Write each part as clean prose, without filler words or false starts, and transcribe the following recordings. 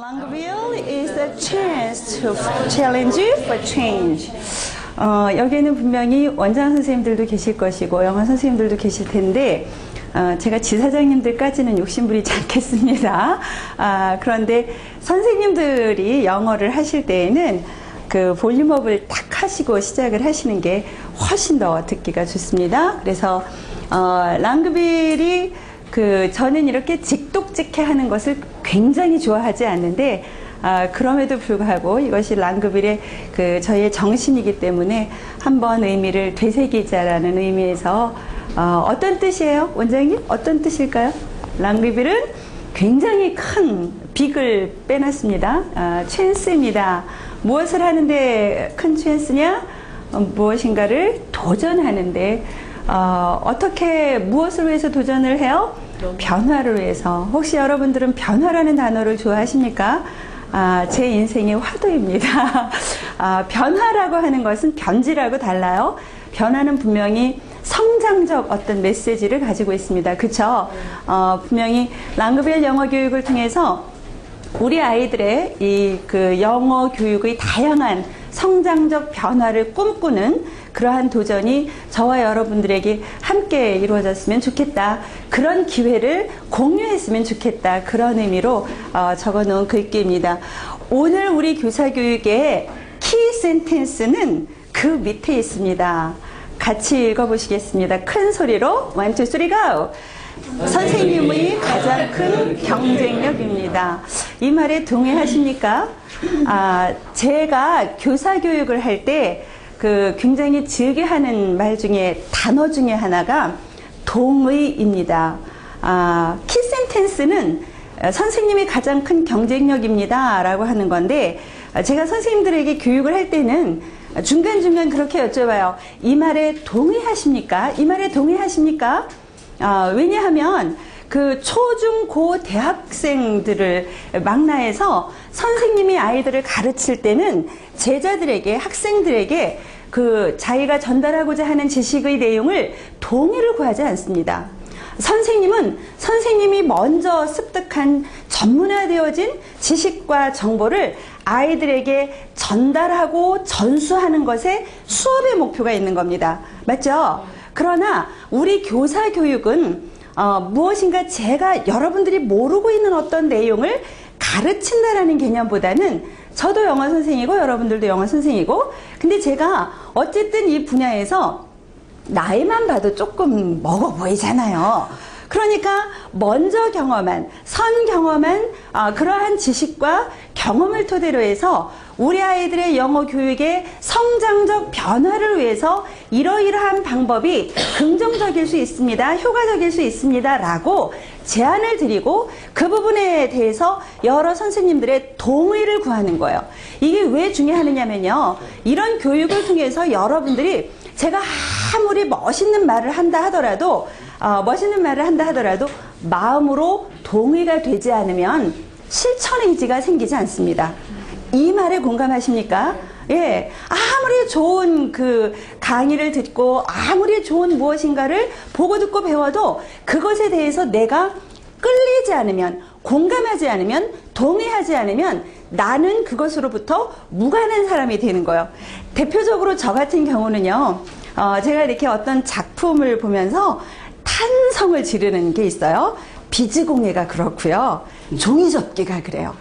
Langville is a chance to challenge you for change. 여기에는 분명히 원장 선생님들도 계실 것이고 영어 선생님들도 계실 텐데 제가 지사장님들까지는 욕심부리지 않겠습니다. 그런데 선생님들이 영어를 하실 때에는 그 볼륨업을 딱 하시고 시작을 하시는 게 훨씬 더 듣기가 좋습니다. 그래서 랑그빌이 저는 이렇게 직독직해 하는 것을 굉장히 좋아하지 않는데 그럼에도 불구하고 이것이 랑그빌의 저희의 정신이기 때문에 한번 의미를 되새기자라는 의미에서 어떤 뜻이에요? 원장님? 어떤 뜻일까요? 랑그빌은 굉장히 큰 빅을 빼놨습니다. 찬스입니다. 무엇을 하는데 큰 찬스냐? 무엇인가를 도전하는데 어떻게 무엇을 위해서 도전을 해요? 변화를 위해서. 혹시 여러분들은 변화라는 단어를 좋아하십니까? 제 인생의 화두입니다. 변화라고 하는 것은 변질하고 달라요. 변화는 분명히 성장적 어떤 메시지를 가지고 있습니다. 그쵸? 분명히 랑그빌 영어 교육을 통해서 우리 아이들의 영어 교육의 다양한 성장적 변화를 꿈꾸는 그러한 도전이 저와 여러분들에게 함께 이루어졌으면 좋겠다. 그런 기회를 공유했으면 좋겠다. 그런 의미로 적어놓은 글귀입니다. 오늘 우리 교사교육의 키 센텐스는 그 밑에 있습니다. 같이 읽어보시겠습니다. 큰 소리로 1, 2, 3, go! 선생님의 가장 큰 경쟁력입니다. 이 말에 동의하십니까? 제가 교사교육을 할 때 굉장히 즐겨하는 말 중에 단어 중에 하나가 동의입니다. 키 센텐스는 선생님이 가장 큰 경쟁력입니다 라고 하는 건데 제가 선생님들에게 교육을 할 때는 중간중간 그렇게 여쭤봐요. 이 말에 동의하십니까? 이 말에 동의하십니까? 왜냐하면 초중고 대학생들을 망라해서 선생님이 아이들을 가르칠 때는 제자들에게 학생들에게 자기가 전달하고자 하는 지식의 내용을 동의를 구하지 않습니다. 선생님은 선생님이 먼저 습득한 전문화되어진 지식과 정보를 아이들에게 전달하고 전수하는 것에 수업의 목표가 있는 겁니다. 맞죠? 그러나 우리 교사 교육은 무엇인가 제가 여러분들이 모르고 있는 어떤 내용을 가르친다라는 개념보다는 저도 영어 선생이고 여러분들도 영어 선생이고 근데 제가 어쨌든 이 분야에서 나이만 봐도 조금 먹어 보이잖아요. 그러니까 먼저 경험한 선 경험한 그러한 지식과 경험을 토대로 해서 우리 아이들의 영어 교육의 성장적 변화를 위해서 이러이러한 방법이 긍정적일 수 있습니다. 효과적일 수 있습니다. 라고 제안을 드리고 그 부분에 대해서 여러 선생님들의 동의를 구하는 거예요. 이게 왜 중요하느냐면요. 이런 교육을 통해서 여러분들이 제가 아무리 멋있는 말을 한다 하더라도 마음으로 동의가 되지 않으면 실천 의지가 생기지 않습니다. 이 말에 공감하십니까? 예. 아무리 좋은 강의를 듣고 아무리 좋은 무엇인가를 보고 듣고 배워도 그것에 대해서 내가 끌리지 않으면 공감하지 않으면 동의하지 않으면 나는 그것으로부터 무관한 사람이 되는 거예요. 대표적으로 저 같은 경우는요. 제가 이렇게 어떤 작품을 보면서 탄성을 지르는 게 있어요. 비즈공예가 그렇고요. 종이접기가 그래요.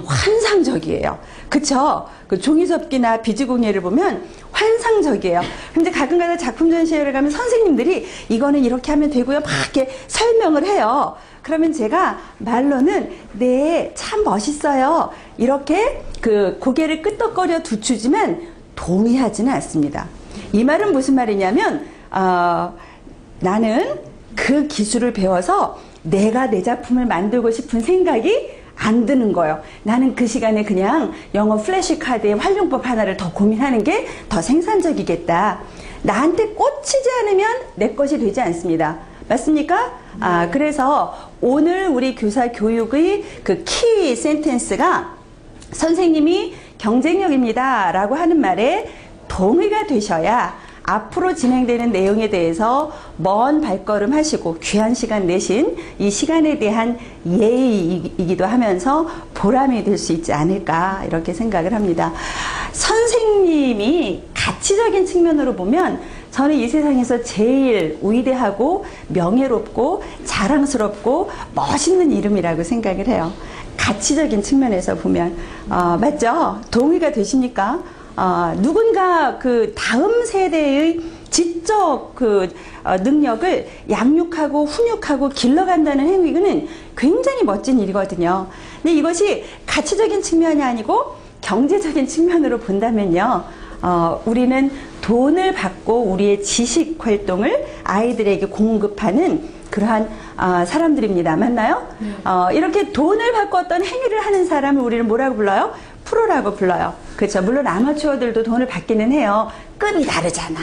환상적이에요. 그쵸? 종이접기나 비즈공예를 보면 환상적이에요. 근데 가끔가다 작품 전시회를 가면 선생님들이 이거는 이렇게 하면 되고요. 막 이렇게 설명을 해요. 그러면 제가 말로는 네, 참 멋있어요. 이렇게 고개를 끄덕거려 두추지만 동의하지는 않습니다. 이 말은 무슨 말이냐면 나는 그 기술을 배워서 내가 내 작품을 만들고 싶은 생각이 안 드는 거예요. 나는 그 시간에 그냥 영어 플래시카드의 활용법 하나를 더 고민하는 게 더 생산적이겠다. 나한테 꽂히지 않으면 내 것이 되지 않습니다. 맞습니까? 그래서 오늘 우리 교사 교육의 키 센텐스가 선생님이 경쟁력입니다 라고 하는 말에 동의가 되셔야 앞으로 진행되는 내용에 대해서 먼 발걸음 하시고 귀한 시간 내신 이 시간에 대한 예의이기도 하면서 보람이 될 수 있지 않을까 이렇게 생각을 합니다. 선생님이 가치적인 측면으로 보면 저는 이 세상에서 제일 위대하고 명예롭고 자랑스럽고 멋있는 이름이라고 생각을 해요. 가치적인 측면에서 보면 맞죠? 동의가 되십니까? 누군가 그 다음 세대의 지적 능력을 양육하고 훈육하고 길러간다는 행위는 굉장히 멋진 일이거든요. 근데 이것이 가치적인 측면이 아니고 경제적인 측면으로 본다면요. 우리는 돈을 받고 우리의 지식 활동을 아이들에게 공급하는 그러한 사람들입니다. 맞나요? 이렇게 돈을 받고 어떤 행위를 하는 사람을 우리는 뭐라고 불러요? 프로라고 불러요. 그렇죠. 물론 아마추어들도 돈을 받기는 해요. 급이 다르잖아.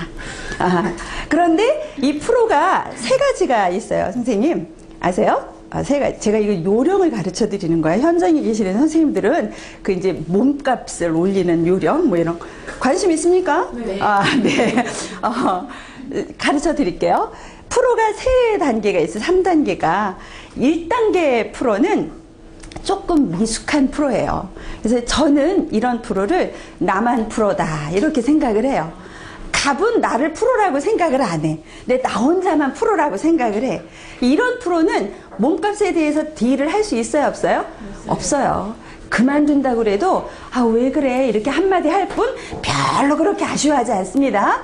그런데 이 프로가 세 가지가 있어요. 선생님 아세요? 제가 이거 요령을 가르쳐 드리는 거야. 현장에 계시는 선생님들은 그 이제 몸값을 올리는 요령 뭐 이런 관심 있습니까? 네. 네. 가르쳐 드릴게요. 프로가 세 단계가 있어요. 3단계가 1단계 프로는 조금 미숙한 프로예요. 그래서 저는 이런 프로를 나만 프로다 이렇게 생각을 해요. 갑은 나를 프로라고 생각을 안 해. 근데 나 혼자만 프로라고 생각을 해. 이런 프로는 몸값에 대해서 딜을 할 수 있어요, 없어요? 없어요. 그만둔다고 그래도 왜 그래 이렇게 한마디 할 뿐 별로 그렇게 아쉬워하지 않습니다.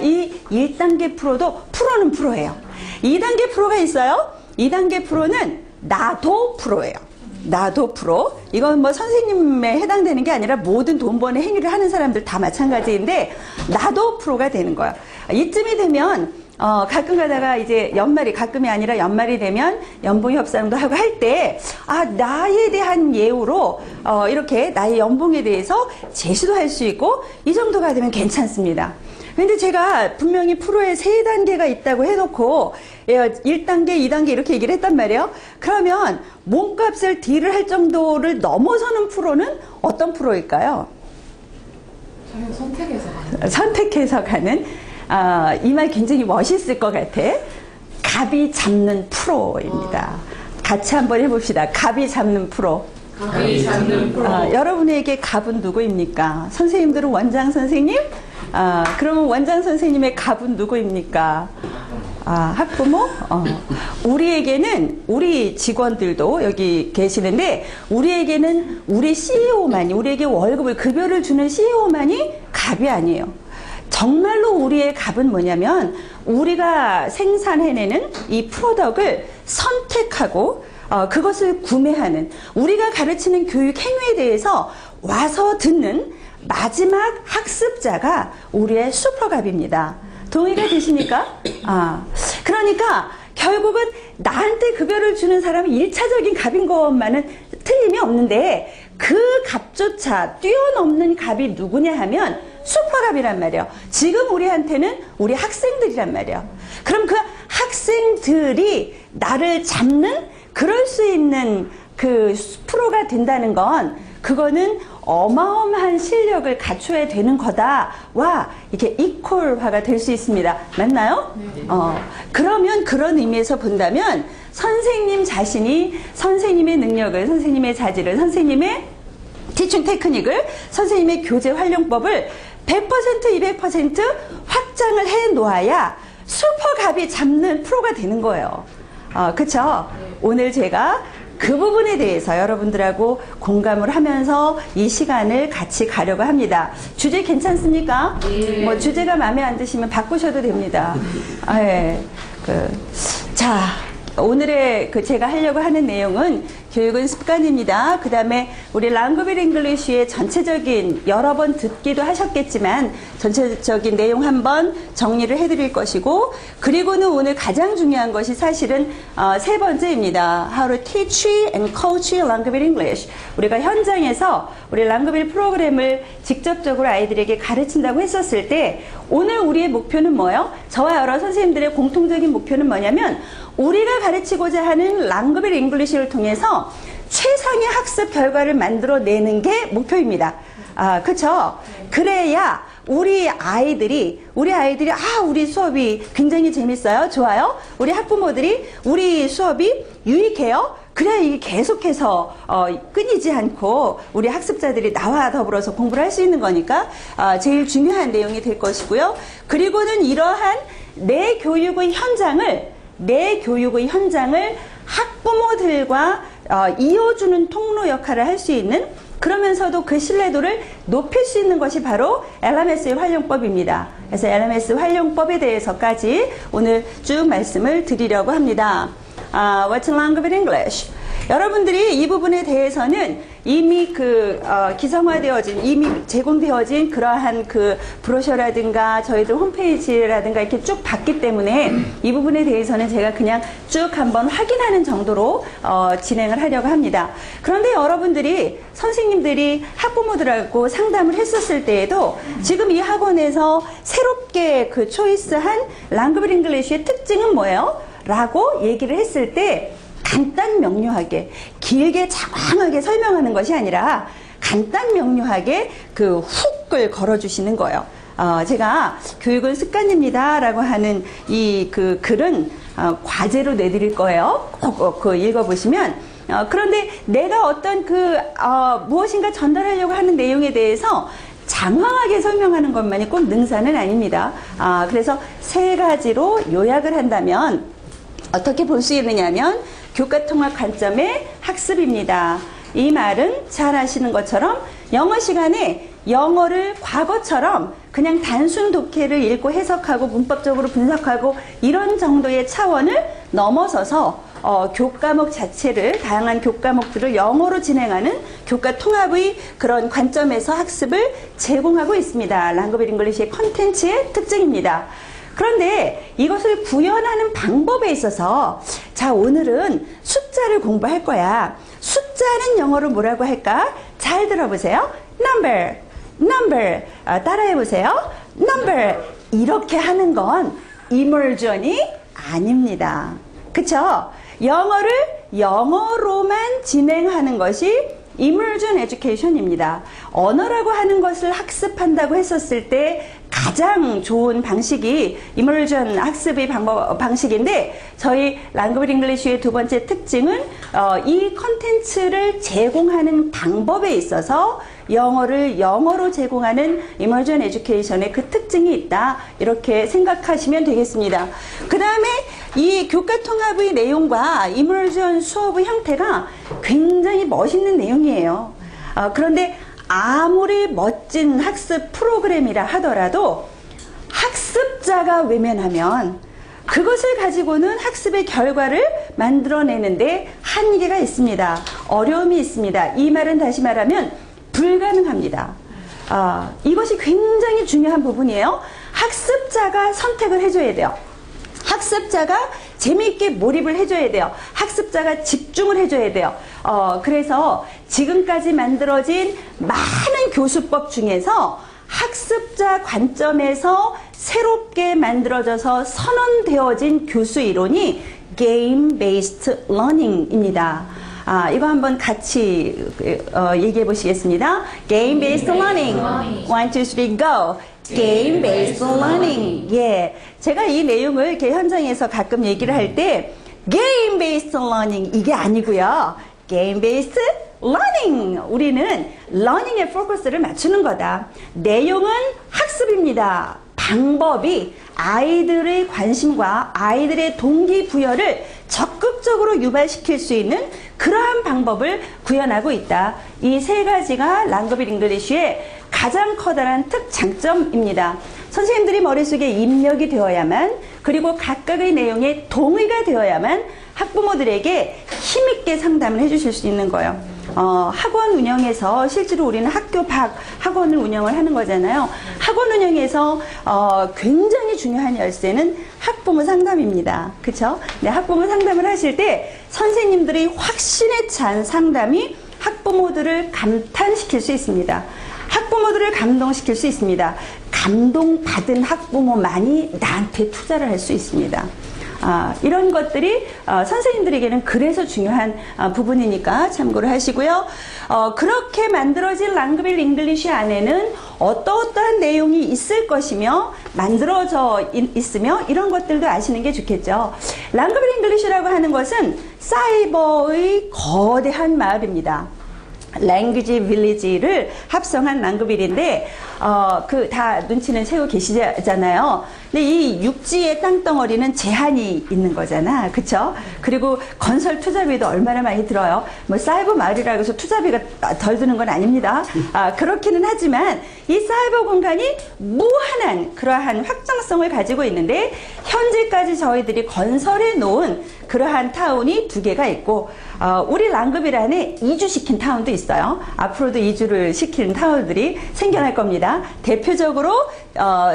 이 1단계 프로도 프로는 프로예요. 2단계 프로가 있어요. 2단계 프로는 나도 프로예요. 나도 프로. 이건 뭐 선생님에 해당되는 게 아니라 모든 돈 버는 행위를 하는 사람들 다 마찬가지인데 나도 프로가 되는 거예요. 이쯤이 되면 가끔 가다가 이제 연말이 가끔이 아니라 연말이 되면 연봉 협상도 하고 할 때 나에 대한 예우로 이렇게 나의 연봉에 대해서 제시도 할 수 있고 이 정도가 되면 괜찮습니다. 근데 제가 분명히 프로에 세 단계가 있다고 해놓고 1단계, 2단계 이렇게 얘기를 했단 말이에요. 그러면 몸값을 딜을 할 정도를 넘어서는 프로는 어떤 프로일까요? 저희 선택해서 가는. 선택해서 가는 이 말 굉장히 멋있을 것 같아. 갑이 잡는 프로입니다. 같이 한번 해봅시다. 갑이 잡는 프로. 갑이 잡는 프로. 여러분에게 갑은 누구입니까? 선생님들은 원장 선생님? 그러면 원장 선생님의 갑은 누구입니까? 학부모? 우리에게는, 우리 직원들도 여기 계시는데, 우리에게는 우리 CEO만이, 우리에게 월급을, 급여를 주는 CEO만이 갑이 아니에요. 정말로 우리의 갑은 뭐냐면, 우리가 생산해내는 이 프로덕을 선택하고, 그것을 구매하는, 우리가 가르치는 교육 행위에 대해서 와서 듣는 마지막 학습자가 우리의 슈퍼갑입니다. 동의가 되십니까? 그러니까 결국은 나한테 급여를 주는 사람이 1차적인 갑인 것만은 틀림이 없는데 그 갑조차 뛰어넘는 갑이 누구냐 하면 슈퍼갑이란 말이에요. 지금 우리한테는 우리 학생들이란 말이에요. 그럼 그 학생들이 나를 잡는 그럴 수 있는 그 프로가 된다는 건 그거는 어마어마한 실력을 갖춰야 되는 거다와 이렇게 이퀄화가 될 수 있습니다. 맞나요? 네. 그러면 그런 의미에서 본다면 선생님 자신이 선생님의 능력을, 선생님의 자질을, 선생님의 티칭 테크닉을, 선생님의 교재 활용법을 100%, 200% 확장을 해 놓아야 슈퍼갑이 잡는 프로가 되는 거예요. 그쵸? 오늘 제가 그 부분에 대해서 여러분들하고 공감을 하면서 이 시간을 같이 가려고 합니다. 주제 괜찮습니까? 네. 뭐 주제가 마음에 안 드시면 바꾸셔도 됩니다. 네. 자, 오늘의 제가 하려고 하는 내용은 교육은 습관입니다. 그 다음에 우리 랑구빌 잉글리쉬의 전체적인 여러 번 듣기도 하셨겠지만 전체적인 내용 한번 정리를 해드릴 것이고 그리고는 오늘 가장 중요한 것이 사실은 세 번째입니다. How to teach and coach 랑구빌 English. 우리가 현장에서 우리 랑구빌 프로그램을 직접적으로 아이들에게 가르친다고 했었을 때 오늘 우리의 목표는 뭐예요? 저와 여러 선생님들의 공통적인 목표는 뭐냐면 우리가 가르치고자 하는 랑구빌 잉글리쉬를 통해서 최상의 학습 결과를 만들어내는 게 목표입니다. 그렇죠? 그래야 우리 아이들이 우리 수업이 굉장히 재밌어요. 좋아요. 우리 학부모들이 우리 수업이 유익해요. 그래야 이게 계속해서 끊이지 않고 우리 학습자들이 나와 더불어서 공부를 할 수 있는 거니까 제일 중요한 내용이 될 것이고요. 그리고는 이러한 내 교육의 현장을 학부모들과 이어주는 통로 역할을 할 수 있는, 그러면서도 그 신뢰도를 높일 수 있는 것이 바로 LMS의 활용법입니다. 그래서 LMS 활용법에 대해서까지 오늘 쭉 말씀을 드리려고 합니다. What's wrong with English? 여러분들이 이 부분에 대해서는 이미 기성화되어진, 이미 제공되어진 그러한 브로셔라든가 저희들 홈페이지라든가 이렇게 쭉 봤기 때문에 이 부분에 대해서는 제가 그냥 쭉 한번 확인하는 정도로 진행을 하려고 합니다. 그런데 여러분들이, 선생님들이 학부모들하고 상담을 했었을 때에도 지금 이 학원에서 새롭게 초이스한 랑구빌 잉글리쉬의 특징은 뭐예요? 라고 얘기를 했을 때 간단 명료하게, 길게 장황하게 설명하는 것이 아니라 간단 명료하게 훅을 걸어주시는 거예요. 제가 교육은 습관입니다 라고 하는 이 글은 과제로 내드릴 거예요. 꼭 읽어보시면. 그런데 내가 어떤 무엇인가 전달하려고 하는 내용에 대해서 장황하게 설명하는 것만이 꼭 능사는 아닙니다. 그래서 3가지로 요약을 한다면 어떻게 볼 수 있느냐면 교과통합 관점의 학습입니다. 이 말은 잘 아시는 것처럼 영어 시간에 영어를 과거처럼 그냥 단순 독해를 읽고 해석하고 문법적으로 분석하고 이런 정도의 차원을 넘어서서 교과목 자체를, 다양한 교과목들을 영어로 진행하는 교과 통합의 그런 관점에서 학습을 제공하고 있습니다. 랑구빌 잉글리쉬의 컨텐츠의 특징입니다. 그런데 이것을 구현하는 방법에 있어서, 자, 오늘은 숫자를 공부할 거야. 숫자는 영어로 뭐라고 할까? 잘 들어보세요. number. 따라해보세요. number. 이렇게 하는 건 이머전이 아닙니다. 그쵸? 영어를 영어로만 진행하는 것이 Immersion Education입니다. 언어라고 하는 것을 학습한다고 했었을 때 가장 좋은 방식이 Immersion 학습의 방식인데, 저희 랑구빌 잉글리쉬의 2번째 특징은 이 컨텐츠를 제공하는 방법에 있어서 영어를 영어로 제공하는 Immersion Education의 그 특징이 있다, 이렇게 생각하시면 되겠습니다. 그 다음에 이 교과 통합의 내용과 Immersion 수업의 형태가 굉장히 멋있는 내용이에요. 그런데 아무리 멋진 학습 프로그램이라 하더라도 학습자가 외면하면 그것을 가지고는 학습의 결과를 만들어내는데 한계가 있습니다. 어려움이 있습니다. 이 말은 다시 말하면 불가능합니다. 이것이 굉장히 중요한 부분이에요. 학습자가 선택을 해줘야 돼요. 학습자가 재미있게 몰입을 해줘야 돼요. 학습자가 집중을 해줘야 돼요. 그래서 지금까지 만들어진 많은 교수법 중에서 학습자 관점에서 새롭게 만들어져서 선언되어진 교수 이론이 Game-Based Learning입니다. 이거 한번 같이 얘기해 보시겠습니다. Game-Based Learning. 1, 2, 3, go. Game-Based Learning. 예. 제가 이 내용을 이렇게 현장에서 가끔 얘기를 할 때, Game-Based Learning 이게 아니고요. Game-Based Learning. 우리는 learning에 포커스를 맞추는 거다. 내용은 학습입니다. 방법이 아이들의 관심과 아이들의 동기부여를 적극적으로 유발시킬 수 있는 그러한 방법을 구현하고 있다. 이 3가지가 랑구빌 잉글리쉬의 가장 커다란 특장점입니다. 선생님들이 머릿속에 입력이 되어야만, 그리고 각각의 내용에 동의가 되어야만 학부모들에게 힘있게 상담을 해주실 수 있는 거예요. 학원 운영에서 실제로 우리는 학교 밖 학원을 운영을 하는 거잖아요. 학원 운영에서 굉장히 중요한 열쇠는 학부모 상담입니다. 그쵸? 네, 학부모 상담을 하실 때 선생님들이 확신에 찬 상담이 학부모들을 감탄시킬 수 있습니다. 학부모들을 감동시킬 수 있습니다. 감동받은 학부모만이 나한테 투자를 할 수 있습니다. 이런 것들이 선생님들에게는 그래서 중요한 부분이니까 참고를 하시고요. 그렇게 만들어진 랑그빌 잉글리쉬 안에는 어떠한 내용이 있을 것이며 만들어져 있으며 이런 것들도 아시는 게 좋겠죠. 랑그빌 잉글리쉬라고 하는 것은 사이버의 거대한 마을입니다. 랭귀지 빌리지를 합성한 랑그빌인데 다 눈치는 채우고 계시잖아요. 근데 이 육지의 땅덩어리는 제한이 있는 거잖아. 그쵸? 그리고 건설 투자비도 얼마나 많이 들어요. 뭐 사이버 마을이라고 해서 투자비가 덜 드는 건 아닙니다. 그렇기는 하지만 이 사이버 공간이 무한한 그러한 확장성을 가지고 있는데 현재까지 저희들이 건설해 놓은 그러한 타운이 2개가 있고 우리 랑그빌 안에 이주시킨 타운도 있어요. 앞으로도 이주를 시키는 타운들이 생겨날 겁니다. 대표적으로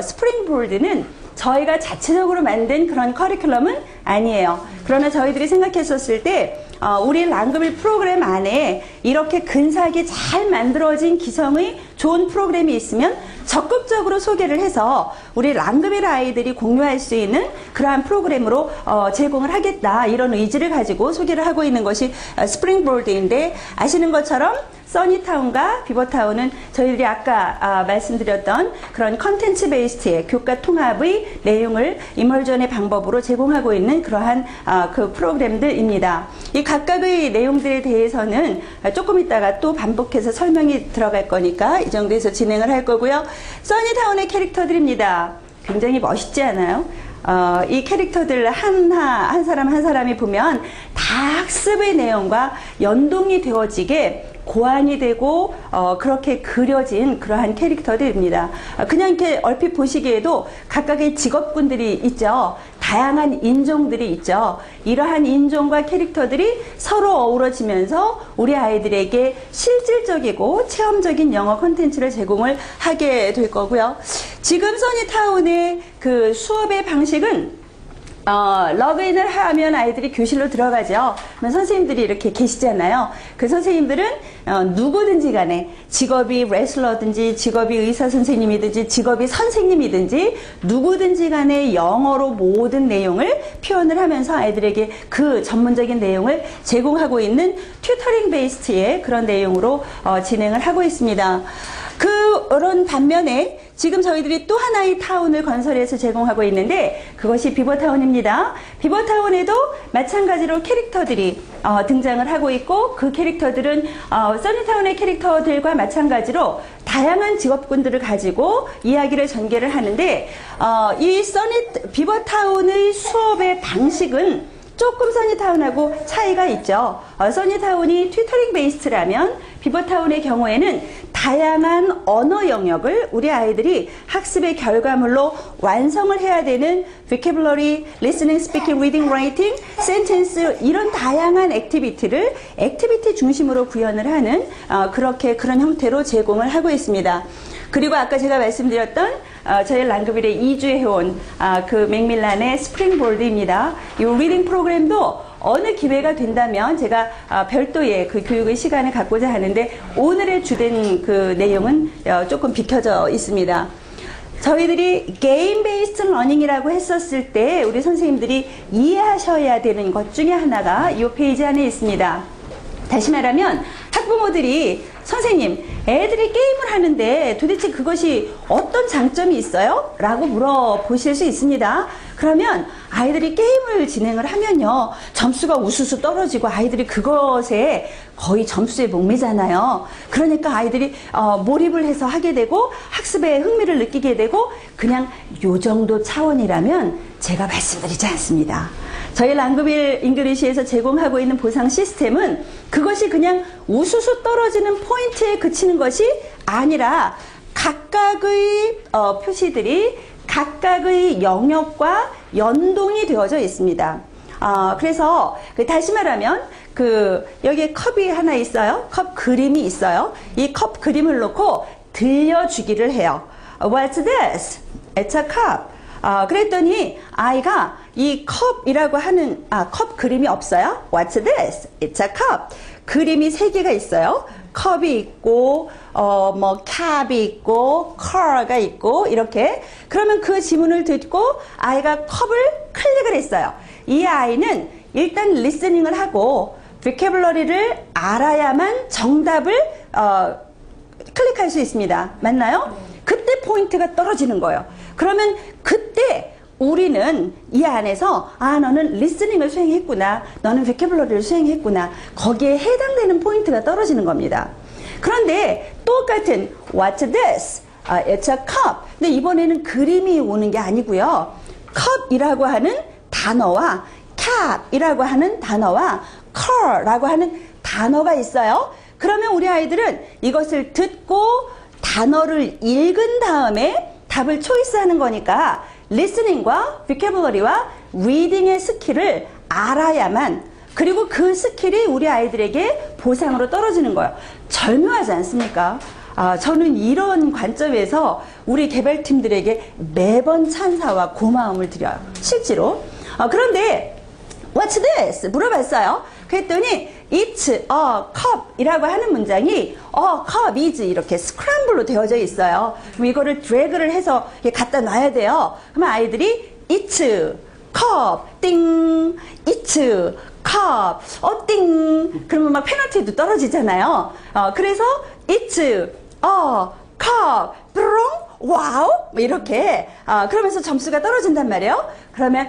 스프링보르드는 저희가 자체적으로 만든 그런 커리큘럼은 아니에요. 그러나 저희들이 생각했었을 때 우리 랑그빌 프로그램 안에 이렇게 근사하게 잘 만들어진 기성의 좋은 프로그램이 있으면 적극적으로 소개를 해서 우리 랑그빌 아이들이 공유할 수 있는 그러한 프로그램으로 제공을 하겠다, 이런 의지를 가지고 소개를 하고 있는 것이 스프링보르드인데, 아시는 것처럼 써니타운과 비버타운은 저희들이 아까 말씀드렸던 그런 컨텐츠 베이스트의 교과 통합의 내용을 이멀전의 방법으로 제공하고 있는 그러한 그 프로그램들입니다. 이 각각의 내용들에 대해서는 조금 있다가 또 반복해서 설명이 들어갈 거니까 이 정도에서 진행을 할 거고요. 써니타운의 캐릭터들입니다. 굉장히 멋있지 않아요? 이 캐릭터들 한 사람 한 사람이 보면 다 학습의 내용과 연동이 되어지게 고안이 되고 그렇게 그려진 그러한 캐릭터들입니다. 그냥 이렇게 얼핏 보시기에도 각각의 직업군들이 있죠. 다양한 인종들이 있죠. 이러한 인종과 캐릭터들이 서로 어우러지면서 우리 아이들에게 실질적이고 체험적인 영어 콘텐츠를 제공을 하게 될 거고요. 지금 써니타운의 그 수업의 방식은 로그인을 하면 아이들이 교실로 들어가죠. 그러면 선생님들이 이렇게 계시잖아요. 그 선생님들은 누구든지 간에 직업이 레슬러든지 직업이 의사 선생님이든지 직업이 선생님이든지 누구든지 간에 영어로 모든 내용을 표현을 하면서 아이들에게 그 전문적인 내용을 제공하고 있는 튜터링 베이스트의 그런 내용으로 진행을 하고 있습니다. 그런 반면에 지금 저희들이 또 하나의 타운을 건설해서 제공하고 있는데 그것이 비버타운입니다. 비버타운에도 마찬가지로 캐릭터들이 등장을 하고 있고 그 캐릭터들은 써니타운의 캐릭터들과 마찬가지로 다양한 직업군들을 가지고 이야기를 전개를 하는데 이 비버타운의 수업의 방식은 조금 써니타운하고 차이가 있죠. 써니타운이 튜터링 베이스트라면 비버타운의 경우에는 다양한 언어 영역을 우리 아이들이 학습의 결과물로 완성을 해야 되는 vocabulary, listening, speaking, reading, writing, sentence 이런 다양한 액티비티를 액티비티 중심으로 구현을 하는 그런 형태로 제공을 하고 있습니다. 그리고 아까 제가 말씀드렸던 저희 랑그빌에 이주해온 그 맥밀란의 스프링보르드입니다. 이 리딩 프로그램도 어느 기회가 된다면 제가 별도의 그 교육의 시간을 갖고자 하는데 오늘의 주된 그 내용은 조금 비켜져 있습니다. 저희들이 게임 베이스드 러닝이라고 했었을 때 우리 선생님들이 이해하셔야 되는 것 중에 하나가 이 페이지 안에 있습니다. 다시 말하면 학부모들이 선생님, 애들이 게임을 하는데 도대체 그것이 어떤 장점이 있어요? 라고 물어보실 수 있습니다. 그러면 아이들이 게임을 진행을 하면요, 점수가 우수수 떨어지고 아이들이 그것에 거의 점수에 목매잖아요. 그러니까 아이들이 몰입을 해서 하게 되고 학습에 흥미를 느끼게 되고 그냥 요 정도 차원이라면 제가 말씀드리지 않습니다. 저희 랑그빌 잉글리시에서 제공하고 있는 보상 시스템은 그것이 그냥 우수수 떨어지는 포인트에 그치는 것이 아니라 각각의 표시들이 각각의 영역과 연동이 되어져 있습니다. 그래서 다시 말하면 여기에 컵이 하나 있어요. 컵 그림이 있어요. 이 컵 그림을 놓고 들려주기를 해요. What's this? It's a cup. 그랬더니 아이가 이 컵이라고 하는 컵 그림이 없어요. What's this? It's a cup. 그림이 3개가 있어요. 컵이 있고 캡이 있고 car가 있고 이렇게. 그러면 그 지문을 듣고 아이가 컵을 클릭을 했어요. 이 아이는 일단 리스닝을 하고 vocabulary를 알아야만 정답을 클릭할 수 있습니다. 맞나요? 그때 포인트가 떨어지는 거예요. 그러면 그때 우리는 이 안에서 너는 리스닝을 수행했구나, 너는 vocabulary를 수행했구나, 거기에 해당되는 포인트가 떨어지는 겁니다. 그런데 똑같은 What's this? It's a cup. 근데 이번에는 그림이 오는 게 아니고요. cup이라고 하는 단어와 cap이라고 하는 단어와 car라고 하는 단어가 있어요. 그러면 우리 아이들은 이것을 듣고 단어를 읽은 다음에 답을 초이스하는 거니까 리스닝과 vocabulary와 reading의 스킬을 알아야만, 그리고 그 스킬이 우리 아이들에게 보상으로 떨어지는 거예요. 절묘하지 않습니까? 저는 이런 관점에서 우리 개발팀들에게 매번 찬사와 고마움을 드려요. 실제로. 그런데 What's this? 물어봤어요. 그랬더니 It's a cup 이라고 하는 문장이 cup is 이렇게 스크램블로 되어져 있어요. 그럼 이거를 드래그를 해서 갖다 놔야 돼요. 그러면 아이들이 It's cup 띵, It's cup 띵, 그러면 막 페널티도 떨어지잖아요. 그래서 It's a cup 뾰롱 와우 이렇게 그러면서 점수가 떨어진단 말이에요. 그러면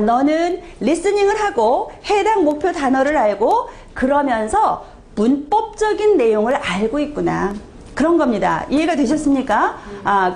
너는 리스닝을 하고 해당 목표 단어를 알고 그러면서 문법적인 내용을 알고 있구나, 그런 겁니다. 이해가 되셨습니까?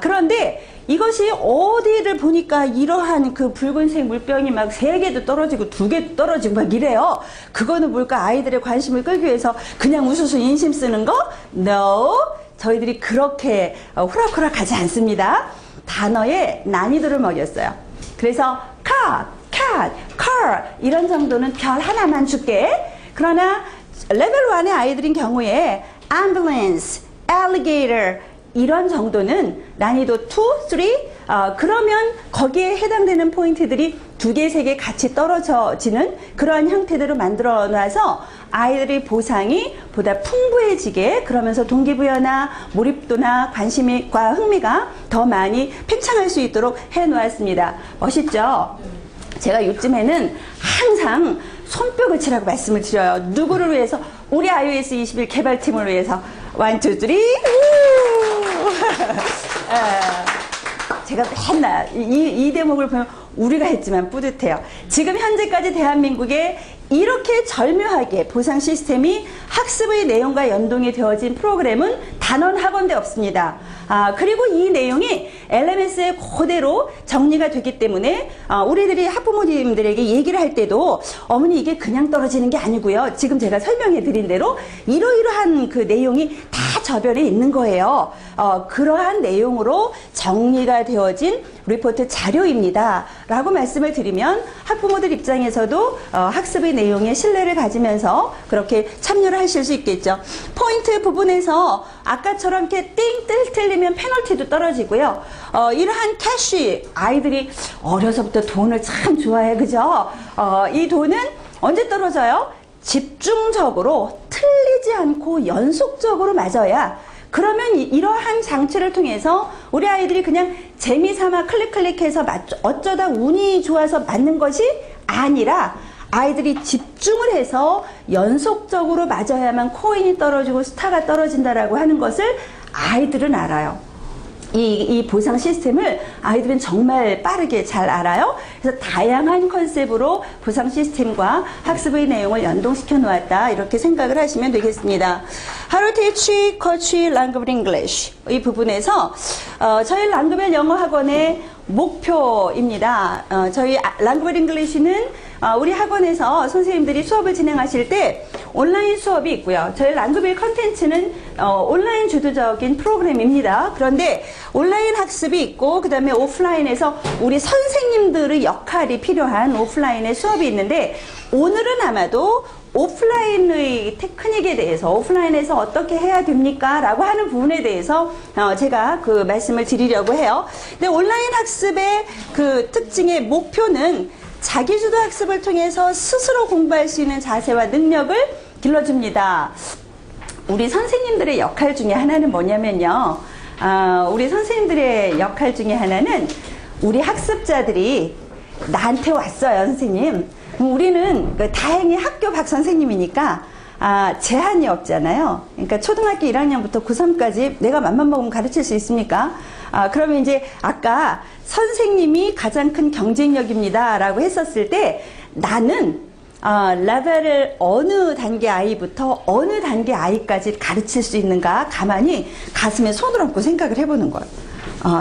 그런데 이것이 어디를 보니까 이러한 그 붉은색 물병이 막 3개도 떨어지고 2개도 떨어지고 막 이래요. 그거는 뭘까? 아이들의 관심을 끌기 위해서 그냥 우수수 인심 쓰는 거? No. 저희들이 그렇게 호락호락 하지 않습니다. 단어의 난이도를 먹였어요. 그래서 cat, cat, car 이런 정도는 별 하나만 줄게. 그러나 레벨 1의 아이들인 경우에 ambulance, alligator 이런 정도는 난이도 2, 3 그러면 거기에 해당되는 포인트들이 2개, 3개 같이 떨어지는 그러한 형태대로 만들어 놔서 아이들의 보상이 보다 풍부해지게, 그러면서 동기부여나 몰입도나 관심과 흥미가 더 많이 팽창할 수 있도록 해 놓았습니다. 멋있죠? 제가 요즘에는 항상 손뼉을 치라고 말씀을 드려요. 누구를 위해서? 우리 iOS 21 개발팀을 위해서. 1, 2, 3 제가 맨날 이 대목을 보면 우리가 했지만 뿌듯해요. 지금 현재까지 대한민국에 이렇게 절묘하게 보상 시스템이 학습의 내용과 연동이 되어진 프로그램은 단원 학원대 없습니다. 그리고 이 내용이 LMS에 그대로 정리가 되기 때문에 우리들이 학부모님들에게 얘기를 할 때도 어머니 이게 그냥 떨어지는 게 아니고요. 지금 제가 설명해 드린 대로 이러이러한 그 내용이 다 저변에 있는 거예요. 그러한 내용으로 정리가 되어진 리포트 자료입니다. 라고 말씀을 드리면 학부모들 입장에서도 학습의 내용에 신뢰를 가지면서 그렇게 참여를 하실 수 있겠죠. 포인트 부분에서 아까처럼 이렇게 띵 틀리면 페널티도 떨어지고요. 이러한 캐시, 아이들이 어려서부터 돈을 참 좋아해, 그죠? 이 돈은 언제 떨어져요? 집중적으로 틀리지 않고 연속적으로 맞아야, 그러면 이러한 장치를 통해서 우리 아이들이 그냥 재미삼아 클릭해서 어쩌다 운이 좋아서 맞는 것이 아니라 아이들이 집중을 해서 연속적으로 맞아야만 코인이 떨어지고 스타가 떨어진다라고 하는 것을 아이들은 알아요. 이 보상 시스템을 아이들은 정말 빠르게 잘 알아요. 그래서 다양한 컨셉으로 보상 시스템과 학습의 내용을 연동시켜 놓았다, 이렇게 생각을 하시면 되겠습니다. How to teach coach language English 이 부분에서 저희 랑그벨 영어 학원의 목표입니다. 저희 랑그벨 잉글리시는 우리 학원에서 선생님들이 수업을 진행하실 때 온라인 수업이 있고요. 저희 랑그벨 컨텐츠는 온라인 주도적인 프로그램입니다. 그런데 온라인 학습이 있고 그 다음에 오프라인에서 우리 선생님들의 역할이 필요한 오프라인의 수업이 있는데, 오늘은 아마도 오프라인의 테크닉에 대해서, 오프라인에서 어떻게 해야 됩니까? 라고 하는 부분에 대해서 제가 그 말씀을 드리려고 해요. 근데 온라인 학습의 그 특징의 목표는 자기주도 학습을 통해서 스스로 공부할 수 있는 자세와 능력을 길러줍니다. 우리 선생님들의 역할 중에 하나는 뭐냐면요. 우리 선생님들의 역할 중에 하나는 우리 학습자들이 나한테 왔어요, 선생님. 우리는 다행히 학교 박 선생님이니까 제한이 없잖아요. 그러니까 초등학교 1학년부터 고3까지 내가 맘만 먹으면 가르칠 수 있습니까? 그러면 이제 아까 선생님이 가장 큰 경쟁력입니다 라고 했었을 때 나는 레벨을 어느 단계 아이부터 어느 단계 아이까지 가르칠 수 있는가 가만히 가슴에 손을 얹고 생각을 해보는 거예요.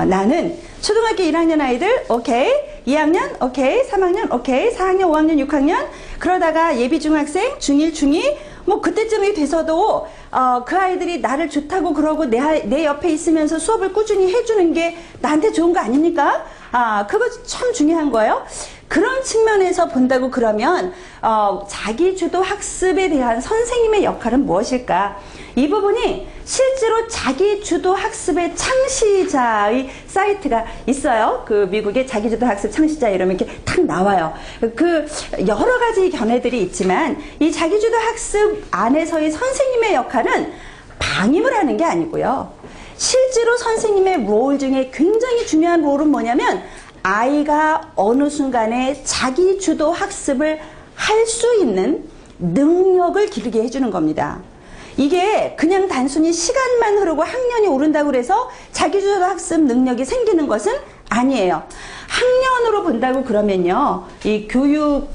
나는 초등학교 1학년 아이들 오케이, 2학년 오케이, 3학년 오케이, 4학년 5학년 6학년 그러다가 예비 중학생 중1 중2 뭐 그때쯤이 돼서도 그 아이들이 나를 좋다고 그러고 내 옆에 있으면서 수업을 꾸준히 해주는 게 나한테 좋은 거 아닙니까? 그거 참 중요한 거예요. 그런 측면에서 본다고 그러면 자기주도 학습에 대한 선생님의 역할은 무엇일까? 이 부분이 실제로 자기주도 학습의 창시자의 사이트가 있어요. 그 미국의 자기주도 학습 창시자 이러면 이렇게 탁 나와요. 그 여러 가지 견해들이 있지만 이 자기주도 학습 안에서의 선생님의 역할은 방임을 하는 게 아니고요. 실제로 선생님의 롤 중에 굉장히 중요한 롤은 뭐냐면 아이가 어느 순간에 자기주도 학습을 할 수 있는 능력을 기르게 해주는 겁니다. 이게 그냥 단순히 시간만 흐르고 학년이 오른다고 해서 자기주도 학습 능력이 생기는 것은 아니에요. 학년으로 본다고 그러면요, 이 교육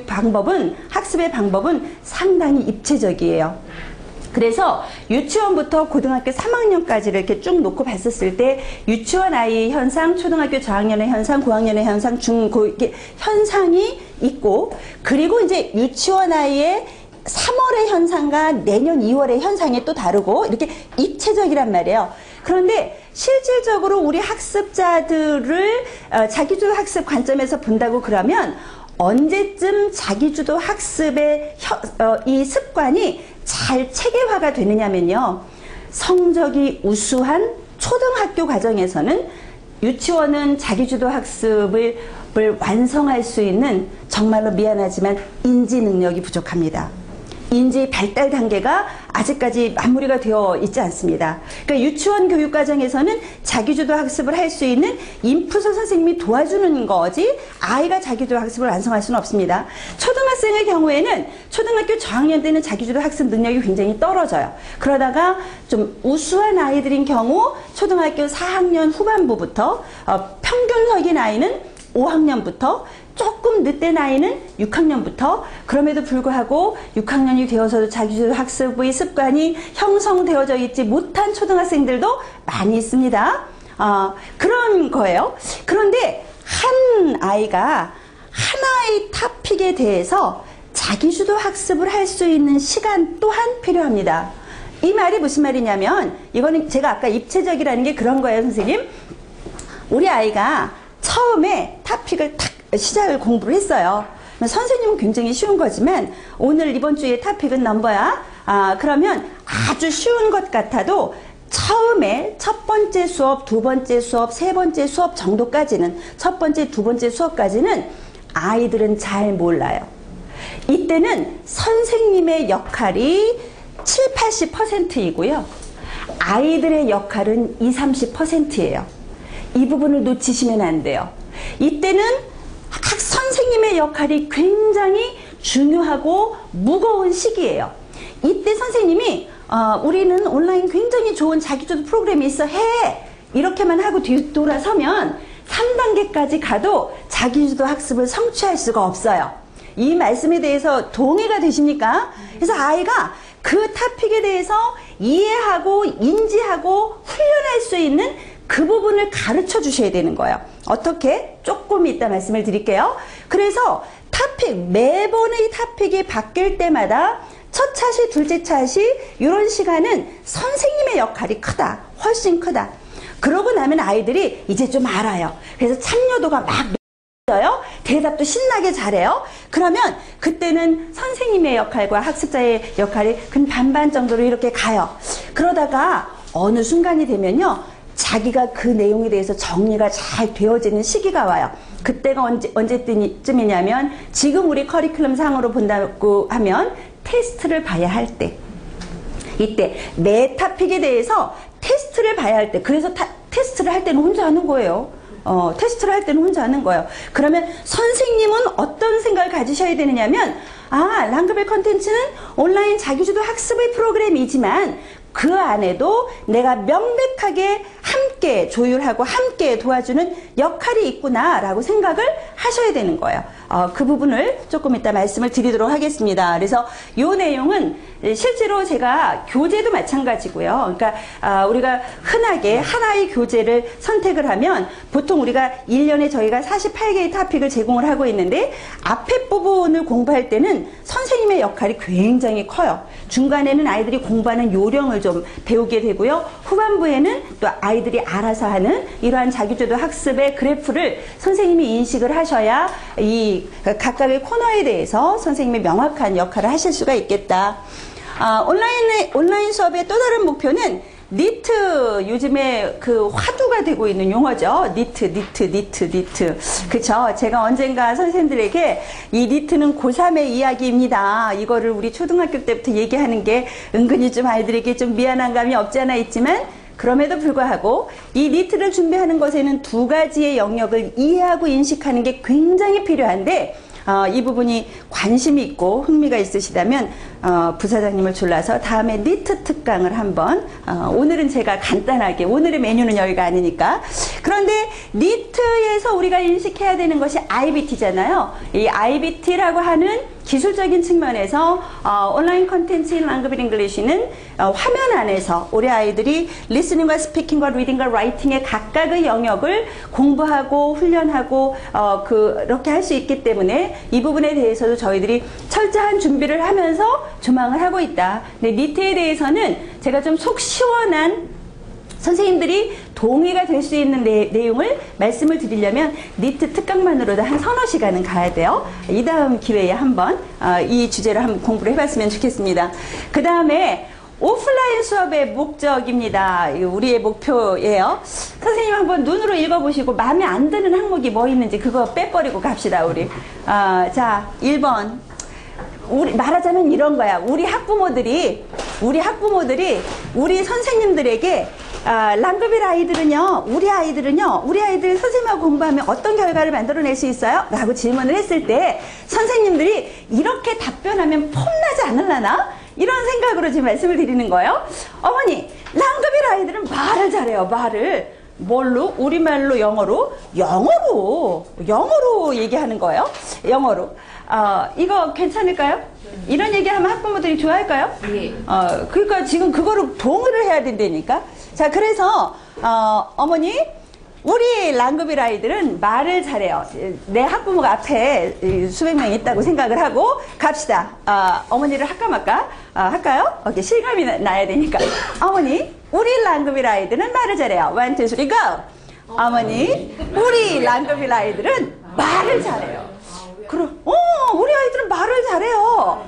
방법은, 학습의 방법은 상당히 입체적이에요. 그래서 유치원부터 고등학교 3학년까지를 이렇게 쭉 놓고 봤었을 때 유치원 아이 현상, 초등학교 저학년의 현상, 고학년의 현상, 중고 이렇게 현상이 있고 그리고 이제 유치원 아이의 3월의 현상과 내년 2월의 현상이 또 다르고 이렇게 입체적이란 말이에요. 그런데 실질적으로 우리 학습자들을 자기주도 학습 관점에서 본다고 그러면 언제쯤 자기주도 학습의 이 습관이 잘 체계화가 되느냐면요. 성적이 우수한 초등학교 과정에서는 유치원은 자기주도 학습을 완성할 수 있는 정말로 미안하지만 인지 능력이 부족합니다. 인지 발달 단계가 아직까지 마무리가 되어 있지 않습니다. 그러니까 유치원 교육 과정에서는 자기주도 학습을 할 수 있는 인풋을 선생님이 도와주는 거지 아이가 자기주도 학습을 완성할 수는 없습니다. 초등학생의 경우에는 초등학교 저학년 때는 자기주도 학습 능력이 굉장히 떨어져요. 그러다가 좀 우수한 아이들인 경우 초등학교 4학년 후반부부터 평균적인 아이는 5학년부터 조금 늦된 아이는 6학년부터 그럼에도 불구하고 6학년이 되어서도 자기주도 학습의 습관이 형성되어져 있지 못한 초등학생들도 많이 있습니다. 그런 거예요. 그런데 한 아이가 하나의 토픽에 대해서 자기주도 학습을 할 수 있는 시간 또한 필요합니다. 이 말이 무슨 말이냐면 이거는 제가 아까 입체적이라는 게 그런 거예요, 선생님. 우리 아이가 처음에 토픽을 탁 시작을 공부를 했어요. 선생님은 굉장히 쉬운 거지만 오늘 이번 주에 토픽은 넘버야. 그러면 아주 쉬운 것 같아도 처음에 첫 번째 수업, 두 번째 수업, 세 번째 수업 정도까지는 첫 번째, 두 번째 수업까지는 아이들은 잘 몰라요. 이때는 선생님의 역할이 7, 80%이고요. 아이들의 역할은 20, 30%예요. 이 부분을 놓치시면 안 돼요. 이때는 선생님의 역할이 굉장히 중요하고 무거운 시기예요. 이때 선생님이 우리는 온라인 굉장히 좋은 자기주도 프로그램이 있어 해 이렇게만 하고 뒤돌아서면 3단계까지 가도 자기주도 학습을 성취할 수가 없어요. 이 말씀에 대해서 동의가 되십니까? 그래서 아이가 그 토픽에 대해서 이해하고 인지하고 훈련할 수 있는 그 부분을 가르쳐 주셔야 되는 거예요. 어떻게? 조금 이따 말씀을 드릴게요. 그래서 토픽, 매번의 토픽이 바뀔 때마다 첫 차시, 둘째 차시 이런 시간은 선생님의 역할이 크다. 훨씬 크다. 그러고 나면 아이들이 이제 좀 알아요. 그래서 참여도가 막 높아져요. 대답도 신나게 잘해요. 그러면 그때는 선생님의 역할과 학습자의 역할이 근 반반 정도로 이렇게 가요. 그러다가 어느 순간이 되면요. 자기가 그 내용에 대해서 정리가 잘 되어지는 시기가 와요. 그때가 언제쯤이냐면 지금 우리 커리큘럼 상으로 본다고 하면 테스트를 봐야 할 때. 이때 매 토픽에 대해서 테스트를 봐야 할 때. 그래서 테스트를 할 때는 혼자 하는 거예요. 테스트를 할 때는 혼자 하는 거예요. 그러면 선생님은 어떤 생각을 가지셔야 되느냐면, 랑그벨 컨텐츠는 온라인 자기주도 학습의 프로그램이지만 그 안에도 내가 명백하게 함께 조율하고 함께 도와주는 역할이 있구나라고 생각을 하셔야 되는 거예요. 그 부분을 조금 이따 말씀을 드리도록 하겠습니다. 그래서 이 내용은 실제로 제가 교재도 마찬가지고요. 그러니까 우리가 흔하게 하나의 교재를 선택을 하면 보통 우리가 1년에 저희가 48개의 토픽을 제공을 하고 있는데 앞에 부분을 공부할 때는 선생님의 역할이 굉장히 커요. 중간에는 아이들이 공부하는 요령을 좀 배우게 되고요. 후반부에는 또 아이들이 알아서 하는 이러한 자기주도 학습의 그래프를 선생님이 인식을 하셔야 이 각각의 코너에 대해서 선생님이 명확한 역할을 하실 수가 있겠다. 온라인 수업의 또 다른 목표는 니트, 요즘에 그 화두가 되고 있는 용어죠. 니트. 그쵸? 제가 언젠가 선생님들에게 이 니트는 고3의 이야기입니다. 이거를 우리 초등학교 때부터 얘기하는 게 은근히 좀 아이들에게 좀 미안한 감이 없지 않아 있지만 그럼에도 불구하고 이 니트를 준비하는 것에는 두 가지의 영역을 이해하고 인식하는 게 굉장히 필요한데 이 부분이 관심이 있고 흥미가 있으시다면 부사장님을 졸라서 다음에 니트 특강을 한번 오늘은 제가 간단하게 오늘의 메뉴는 여기가 아니니까 그런데 니트에서 우리가 인식해야 되는 것이 IBT잖아요. 이 IBT라고 하는 기술적인 측면에서 온라인 컨텐츠 인 랑그빌 잉글리시는 화면 안에서 우리 아이들이 리스닝과 스피킹과 리딩과 라이팅의 각각의 영역을 공부하고 훈련하고 그렇게 할 수 있기 때문에 이 부분에 대해서도 저희들이 철저한 준비를 하면서 조망을 하고 있다. 근데 니트에 대해서는 제가 좀 속 시원한 선생님들이 동의가 될 수 있는 내용을 말씀을 드리려면 니트 특강만으로도 한 서너 시간은 가야 돼요. 이 다음 기회에 한번 이 주제를 한번 공부를 해봤으면 좋겠습니다. 그 다음에 오프라인 수업의 목적입니다. 우리의 목표예요. 선생님 한번 눈으로 읽어보시고 마음에 안 드는 항목이 뭐 있는지 그거 빼버리고 갑시다. 우리 자 1번 우리 말하자면 이런 거야. 우리 학부모들이 우리 선생님들에게 랑그빌 아이들은요, 우리 아이들 선생님하고 공부하면 어떤 결과를 만들어낼 수 있어요? 라고 질문을 했을 때 선생님들이 이렇게 답변하면 폼나지 않을라나? 이런 생각으로 지금 말씀을 드리는 거예요. 어머니, 랑그빌 아이들은 말을 잘해요. 말을 뭘로? 우리말로 영어로 얘기하는 거예요. 영어로. 이거 괜찮을까요? 이런 얘기하면 학부모들이 좋아할까요? 네. 그러니까 지금 그거를 동의를 해야 된다니까. 자, 그래서 어머니, 우리 랑그빌 아이들은 말을 잘해요. 내 학부모가 앞에 수백 명 있다고 생각을 하고 갑시다. 어머니를 할까 말까? 할까요? 오케이, 실감이 나야 되니까. 어머니, 우리 랑그빌 아이들은 말을 잘해요. 1, 2, 3, go! 어머니, 우리 랑그빌 아이들은 말을 잘해요. 그럼, 우리 아이들은 말을 잘해요.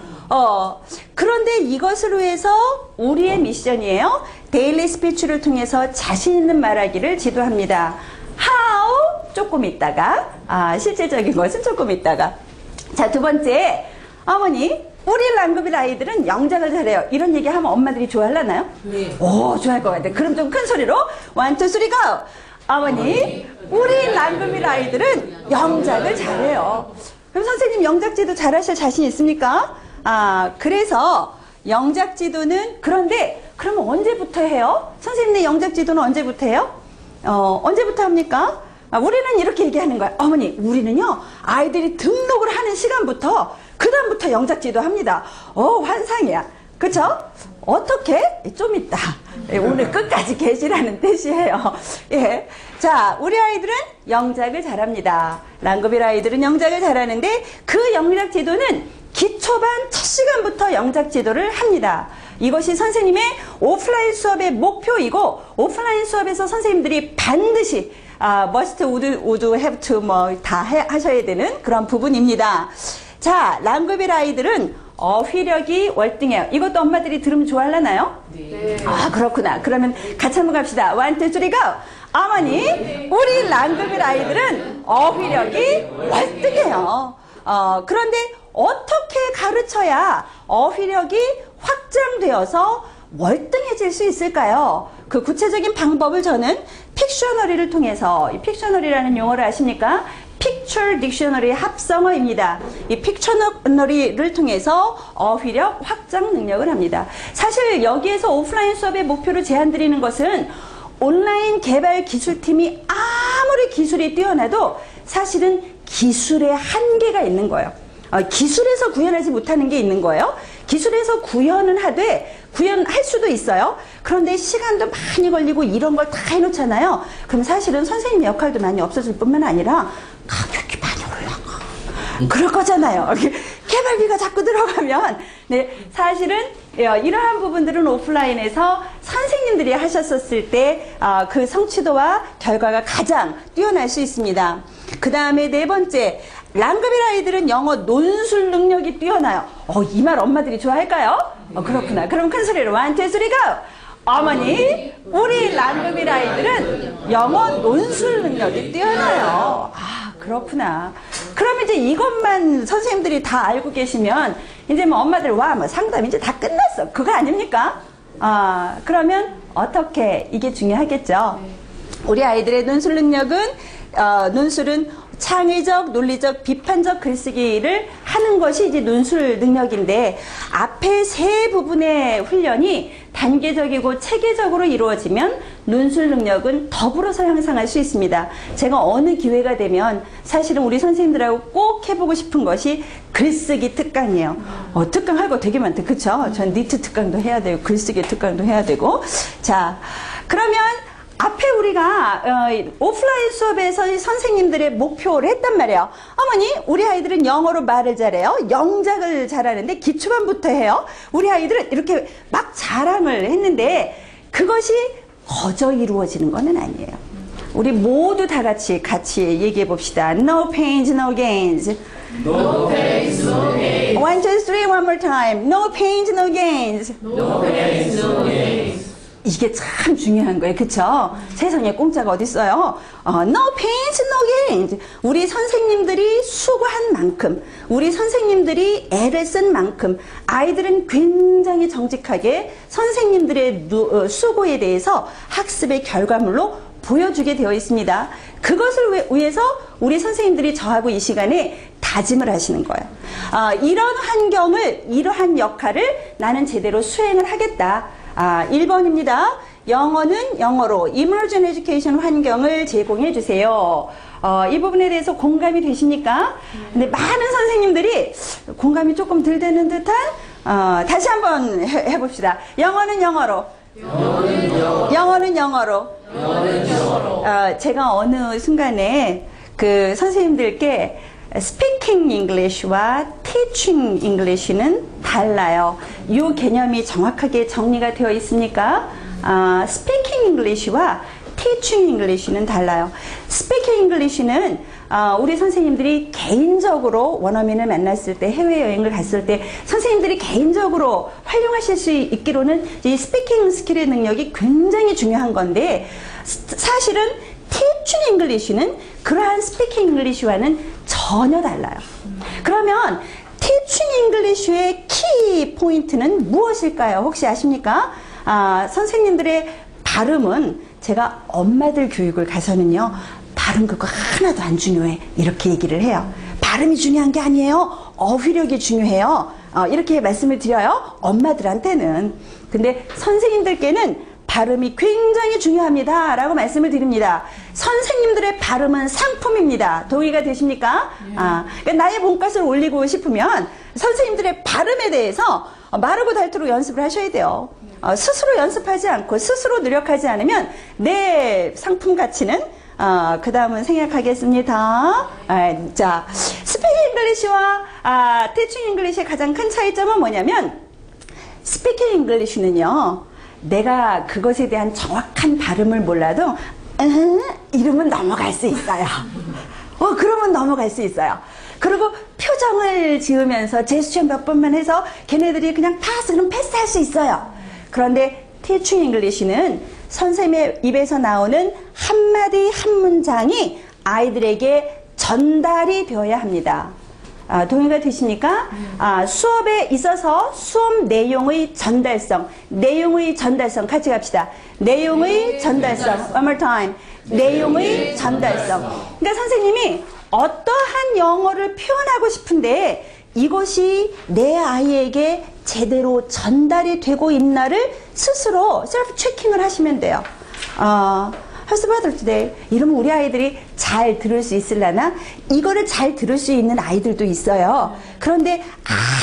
그런데 이것을 위해서 우리의 미션이에요. 데일리 스피치를 통해서 자신 있는 말하기를 지도합니다. How? 조금 있다가, 실제적인 것은 조금 있다가. 자, 두 번째, 어머니, 우리 랑그빌 아이들은 영작을 잘해요. 이런 얘기 하면 엄마들이 좋아하려나요? 네. 오, 좋아할 것 같아. 그럼 좀 큰 소리로, 1, 2, 3, go! 어머니, 우리 랑그빌 아이들은 영작을 잘해요. 그럼 선생님 영작지도 잘하실 자신 있습니까? 그래서 영작지도는 그런데 그러면 언제부터 해요? 선생님네 영작지도는 언제부터 해요? 언제부터 합니까? 우리는 이렇게 얘기하는 거야. 어머니, 우리는요 아이들이 등록을 하는 시간부터 그 다음부터 영작지도 합니다. 환상이야. 그쵸? 어떻게? 좀 이따. 오늘 끝까지 계시라는 뜻이에요. 예. 자, 우리 아이들은 영작을 잘합니다. 랑그빌 아이들은 영작을 잘하는데 그 영작 지도는 기초반 첫 시간부터 영작 지도를 합니다. 이것이 선생님의 오프라인 수업의 목표이고 오프라인 수업에서 선생님들이 반드시 must, would, have to 다 하셔야 되는 그런 부분입니다. 자, 랑그빌 아이들은 어휘력이 월등해요. 이것도 엄마들이 들으면 좋아하려나요? 네. 그렇구나. 그러면 같이 한번 갑시다. 1, 2, 3, go! 어머니, 우리 랑그빌 아이들은 어휘력이 월등해요. 그런데 어떻게 가르쳐야 어휘력이 확장되어서 월등해질 수 있을까요? 그 구체적인 방법을 저는 픽셔너리를 통해서, 이 픽셔너리라는 용어를 아십니까? Picture Dictionary의 합성어입니다. 이 픽셔너리를 통해서 어휘력 확장 능력을 합니다. 사실 여기에서 오프라인 수업의 목표로 제안드리는 것은 온라인 개발 기술팀이 아무리 기술이 뛰어나도 사실은 기술의 한계가 있는 거예요. 기술에서 구현하지 못하는 게 있는 거예요. 기술에서 구현은 하되 구현할 수도 있어요. 그런데 시간도 많이 걸리고 이런 걸 다 해놓잖아요. 그럼 사실은 선생님 역할도 많이 없어질 뿐만 아니라 가격이 많이 올라가. 그럴 거잖아요. 개발비가 자꾸 들어가면. 네, 사실은 이러한 부분들은 오프라인에서 선생님들이 하셨었을 때 그 성취도와 결과가 가장 뛰어날 수 있습니다. 그 다음에 네 번째, 랑그빌 아이들은 영어 논술 능력이 뛰어나요. 이 말 엄마들이 좋아할까요? 그렇구나. 그럼 큰 소리로 1, 2, 3, go! 어머니, 우리 랑그빌 아이들은 영어 논술 능력이 뛰어나요. 그렇구나. 그럼 이제 이것만 선생님들이 다 알고 계시면 이제 뭐 엄마들 뭐 상담 이제 다 끝났어. 그거 아닙니까? 그러면 어떻게, 이게 중요하겠죠. 우리 아이들의 논술 능력은 논술은 창의적, 논리적, 비판적 글쓰기를 하는 것이 이제 논술 능력인데, 앞에 세 부분의 훈련이 단계적이고 체계적으로 이루어지면 논술 능력은 더불어서 향상할 수 있습니다. 제가 어느 기회가 되면 사실은 우리 선생님들하고 꼭 해보고 싶은 것이 글쓰기 특강이에요. 특강 할 거 되게 많대. 그쵸? 전 니트 특강도 해야 되고 글쓰기 특강도 해야 되고. 자, 그러면 앞에 우리가 오프라인 수업에서 선생님들의 목표를 했단 말이에요. 어머니, 우리 아이들은 영어로 말을 잘해요. 영작을 잘하는데 기초반부터 해요. 우리 아이들은 이렇게 막 자랑을 했는데 그것이 거저 이루어지는 건 아니에요. 우리 모두 다 같이 얘기해 봅시다. No pains, no gains. No pains, no gains. 1, 2, 3, one more time. No pains, no gains. No pains, no gains. 이게 참 중요한 거예요. 그쵸? 세상에 공짜가 어딨어요? No pains, no gains. 우리 선생님들이 수고한 만큼, 우리 선생님들이 애를 쓴 만큼 아이들은 굉장히 정직하게 선생님들의 수고에 대해서 학습의 결과물로 보여주게 되어 있습니다. 그것을 위해서 우리 선생님들이 저하고 이 시간에 다짐을 하시는 거예요. 이런 환경을, 이러한 역할을 나는 제대로 수행을 하겠다. 1번입니다. 영어는 영어로 Emergent Education 환경을 제공해 주세요. 이 부분에 대해서 공감이 되십니까? 근데 많은 선생님들이 공감이 조금 덜 되는 듯한, 다시 한번 해봅시다. 영어는 영어로. 영어는 영어로. 제가 어느 순간에 그 선생님들께 Speaking English와 Teaching English는 달라요. 이 개념이 정확하게 정리가 되어 있습니까? Speaking English와 Teaching English는 달라요. Speaking English는 우리 선생님들이 개인적으로 원어민을 만났을 때, 해외여행을 갔을 때 선생님들이 개인적으로 활용하실 수 있기로는 이 스피킹 스킬의 능력이 굉장히 중요한 건데, 사실은 Teaching English는 그러한 Speaking English와는 전혀 달라요. 그러면 Teaching English의 키 포인트는 무엇일까요? 혹시 아십니까? 선생님들의 발음은, 제가 엄마들 교육을 가서는요, 발음 그거 하나도 안 중요해, 이렇게 얘기를 해요. 발음이 중요한 게 아니에요. 어휘력이 중요해요. 이렇게 말씀을 드려요. 엄마들한테는. 근데 선생님들께는 발음이 굉장히 중요합니다 라고 말씀을 드립니다. 선생님들의 발음은 상품입니다. 동의가 되십니까? 그러니까 나의 몸값을 올리고 싶으면 선생님들의 발음에 대해서 마르고 닳도록 연습을 하셔야 돼요. 스스로 연습하지 않고 스스로 노력하지 않으면 내 상품 가치는 그 다음은 생략하겠습니다. 자, 스피킹 잉글리시와 티칭 잉글리시의 가장 큰 차이점은 뭐냐면, 스피킹 잉글리시는요, 내가 그것에 대한 정확한 발음을 몰라도 이러면 넘어갈 수 있어요. 그러면 넘어갈 수 있어요. 그리고 표정을 지으면서 제스처 몇 번만 해서 걔네들이 그냥 파스, 그럼 패스할 수 있어요. 그런데 Teaching English는 선생님의 입에서 나오는 한마디 한 문장이 아이들에게 전달이 되어야 합니다. 동의가 되십니까? 수업에 있어서 수업 내용의 전달성, 같이 갑시다. 내용의 전달성. One more time. 내용의 전달성. 그러니까 선생님이 어떠한 영어를 표현하고 싶은데 이것이 내 아이에게 제대로 전달이 되고 있나를 스스로 셀프 체킹을 하시면 돼요. How's the weather today? 이러면 우리 아이들이 잘 들을 수 있으려나? 이거를 잘 들을 수 있는 아이들도 있어요. 그런데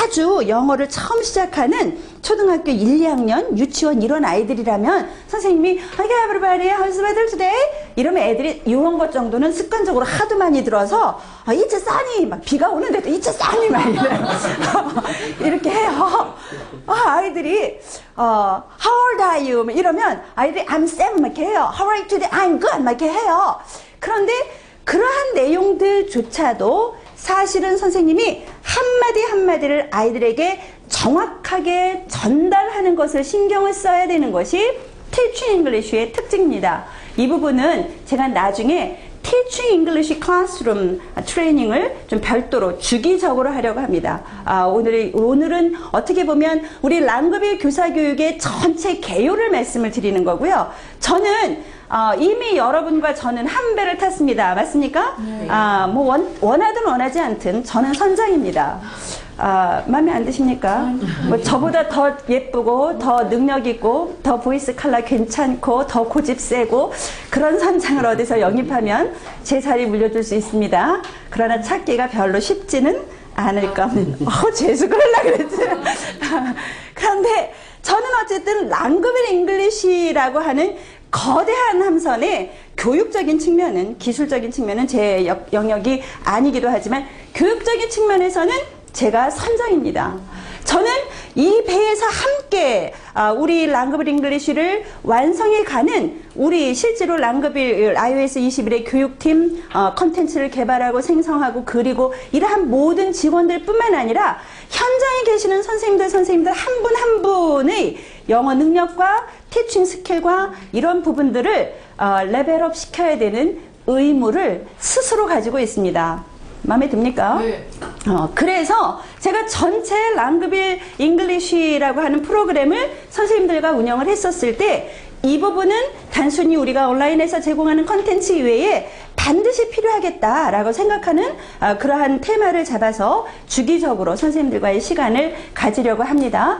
아주 영어를 처음 시작하는 초등학교 1, 2학년, 유치원 이런 아이들이라면 선생님이 Okay everybody, how's the weather today? 이러면 애들이 이런 것 정도는 습관적으로 하도 많이 들어서 It's sunny, 막 비가 오는데도 It's sunny 막 이렇게 해요. 아이들이 How old are you? 이러면 아이들이 I'm 7 막 이렇게 해요. How are you today? I'm good 막 이렇게 해요. 그런데 그러한 내용들조차도 사실은 선생님이 한마디 한마디를 아이들에게 정확하게 전달하는 것을 신경을 써야 되는 것이 Teaching English의 특징입니다. 이 부분은 제가 나중에 Teaching English Classroom 트레이닝을 좀 별도로 주기적으로 하려고 합니다. 오늘은 어떻게 보면 우리 랑그빌 교사교육의 전체 개요를 말씀을 드리는 거고요. 저는 이미 여러분과 저는 한 배를 탔습니다. 맞습니까? 네. 뭐 원하든 원하지 않든 저는 선장입니다. 마음에 안 드십니까? 뭐 저보다 더 예쁘고 더 능력 있고 더 보이스 컬러 괜찮고 더 고집 세고 그런 선장을 어디서 영입하면 제 자리 물려줄 수 있습니다. 그러나 찾기가 별로 쉽지는 않을 겁니다. 재수 그러려고 그랬지. 그런데 저는 어쨌든 랑그빌 잉글리시라고 하는 거대한 함선의 교육적인 측면은, 기술적인 측면은 제 영역이 아니기도 하지만 교육적인 측면에서는 제가 선장입니다. 저는 이 배에서 함께 우리 랑그빌 잉글리시를 완성해가는 우리 실제로 랑그빌 iOS 21의 교육팀 컨텐츠를 개발하고 생성하고 그리고 이러한 모든 직원들 뿐만 아니라 현장에 계시는 선생님들 한 분 한 분의 영어 능력과 티칭 스킬과 이런 부분들을 레벨업 시켜야 되는 의무를 스스로 가지고 있습니다. 마음에 듭니까? 네. 그래서 제가 전체 랑그빌 잉글리쉬라고 하는 프로그램을 선생님들과 운영을 했었을 때 이 부분은 단순히 우리가 온라인에서 제공하는 컨텐츠 이외에 반드시 필요하겠다라고 생각하는 그러한 테마를 잡아서 주기적으로 선생님들과의 시간을 가지려고 합니다.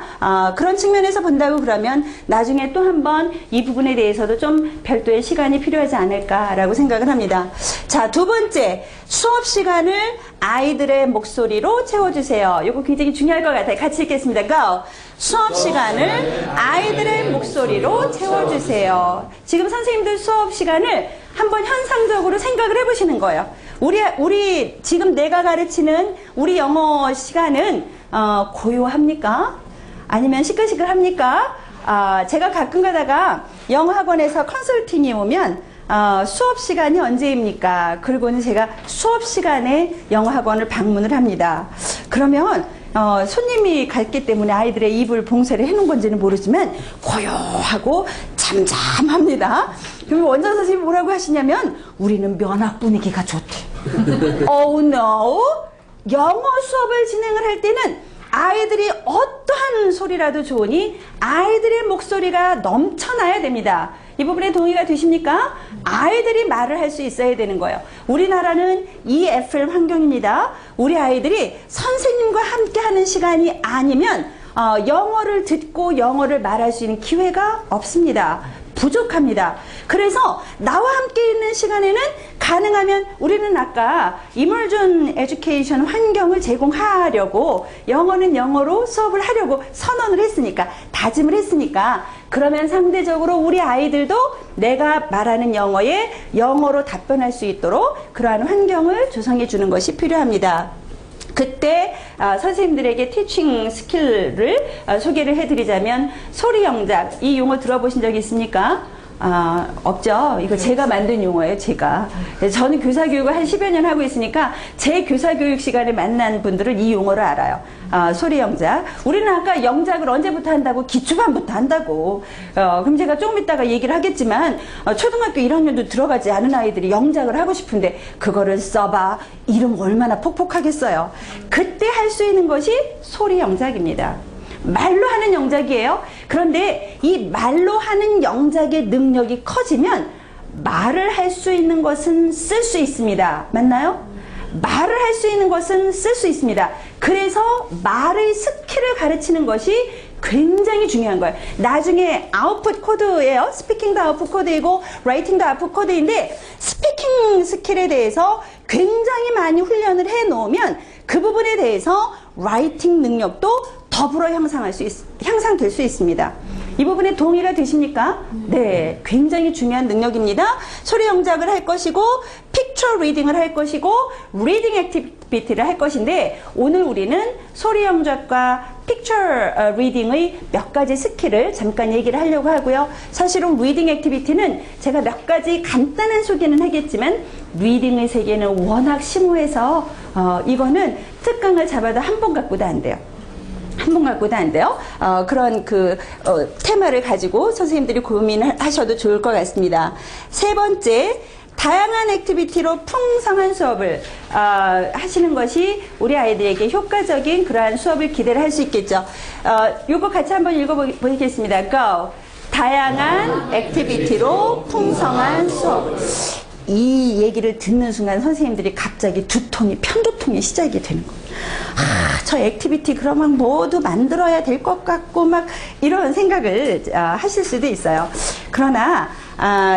그런 측면에서 본다고 그러면 나중에 또 한번 이 부분에 대해서도 좀 별도의 시간이 필요하지 않을까라고 생각을 합니다. 자, 두 번째, 수업 시간을 아이들의 목소리로 채워주세요. 이거 굉장히 중요할 것 같아요. 같이 읽겠습니다. Go! 수업 시간을 아이들의 목소리로 채워주세요. 지금 선생님들 수업 시간을 한번 현상적으로 생각을 해보시는 거예요. 우리 지금 내가 가르치는 우리 영어 시간은 고요합니까? 아니면 시끌시끌합니까? 제가 가끔 가다가 영어 학원에서 컨설팅이 오면 수업 시간이 언제입니까? 그리고는 제가 수업 시간에 영어 학원을 방문을 합니다. 그러면 손님이 갔기 때문에 아이들의 입을 봉쇄를 해놓은 건지는 모르지만 고요하고 잠잠합니다. 그러면 원장 선생님이 뭐라고 하시냐면 우리는 면학 분위기가 좋대. Oh no! 영어 수업을 진행을 할 때는 아이들이 어떠한 소리라도 좋으니 아이들의 목소리가 넘쳐나야 됩니다. 이 부분에 동의가 되십니까? 아이들이 말을 할 수 있어야 되는 거예요. 우리나라는 EFL 환경입니다. 우리 아이들이 선생님과 함께 하는 시간이 아니면 영어를 듣고 영어를 말할 수 있는 기회가 없습니다. 부족합니다. 그래서 나와 함께 있는 시간에는 가능하면 우리는 아까 이멀전 에듀케이션 환경을 제공하려고 영어는 영어로 수업을 하려고 선언을 했으니까, 다짐을 했으니까, 그러면 상대적으로 우리 아이들도 내가 말하는 영어에 영어로 답변할 수 있도록 그러한 환경을 조성해 주는 것이 필요합니다. 그때 선생님들에게 티칭 스킬을 소개를 해드리자면 소리 영작, 이 용어 들어보신 적 있습니까? 없죠. 이거 제가 만든 용어예요, 제가. 저는 교사 교육을 한 10여 년 하고 있으니까 제 교사 교육 시간에 만난 분들은 이 용어를 알아요. 소리 영작. 우리는 아까 영작을 언제부터 한다고? 기초반부터 한다고. 그럼 제가 조금 이따가 얘기를 하겠지만, 초등학교 1학년도 들어가지 않은 아이들이 영작을 하고 싶은데, 그거를 써봐. 이름 얼마나 폭폭하겠어요. 그때 할 수 있는 것이 소리 영작입니다. 말로 하는 영작이에요. 그런데 이 말로 하는 영작의 능력이 커지면 말을 할 수 있는 것은 쓸 수 있습니다. 맞나요? 말을 할 수 있는 것은 쓸 수 있습니다. 그래서 말의 스킬을 가르치는 것이 굉장히 중요한 거예요. 나중에 아웃풋 코드예요. 스피킹도 아웃풋 코드이고 라이팅도 아웃풋 코드인데 스피킹 스킬에 대해서 굉장히 많이 훈련을 해 놓으면 그 부분에 대해서 라이팅 능력도 더불어 향상될 수 있습니다. 이 부분에 동의가 되십니까? 네, 굉장히 중요한 능력입니다. 소리 영작을 할 것이고 픽처 리딩을 할 것이고 리딩 액티비티를 할 것인데 오늘 우리는 소리 영작과 픽처 리딩의 몇 가지 스킬을 잠깐 얘기를 하려고 하고요. 사실은 리딩 액티비티는 제가 몇 가지 간단한 소개는 하겠지만 리딩의 세계는 워낙 심오해서 이거는 특강을 잡아도 한 번 갖고도 안 돼요. 한 번 갖고도 안 돼요. 그런 테마를 가지고 선생님들이 고민하셔도 좋을 것 같습니다. 세 번째, 다양한 액티비티로 풍성한 수업을 하시는 것이 우리 아이들에게 효과적인 그러한 수업을 기대를 할 수 있겠죠. 요거 같이 한번 읽어보겠습니다. Go. 다양한 액티비티로 풍성한 수업. 이 얘기를 듣는 순간 선생님들이 갑자기 편두통이 시작이 되는 거예요. 저 액티비티 그러면 모두 만들어야 될 것 같고 막 이런 생각을 하실 수도 있어요. 그러나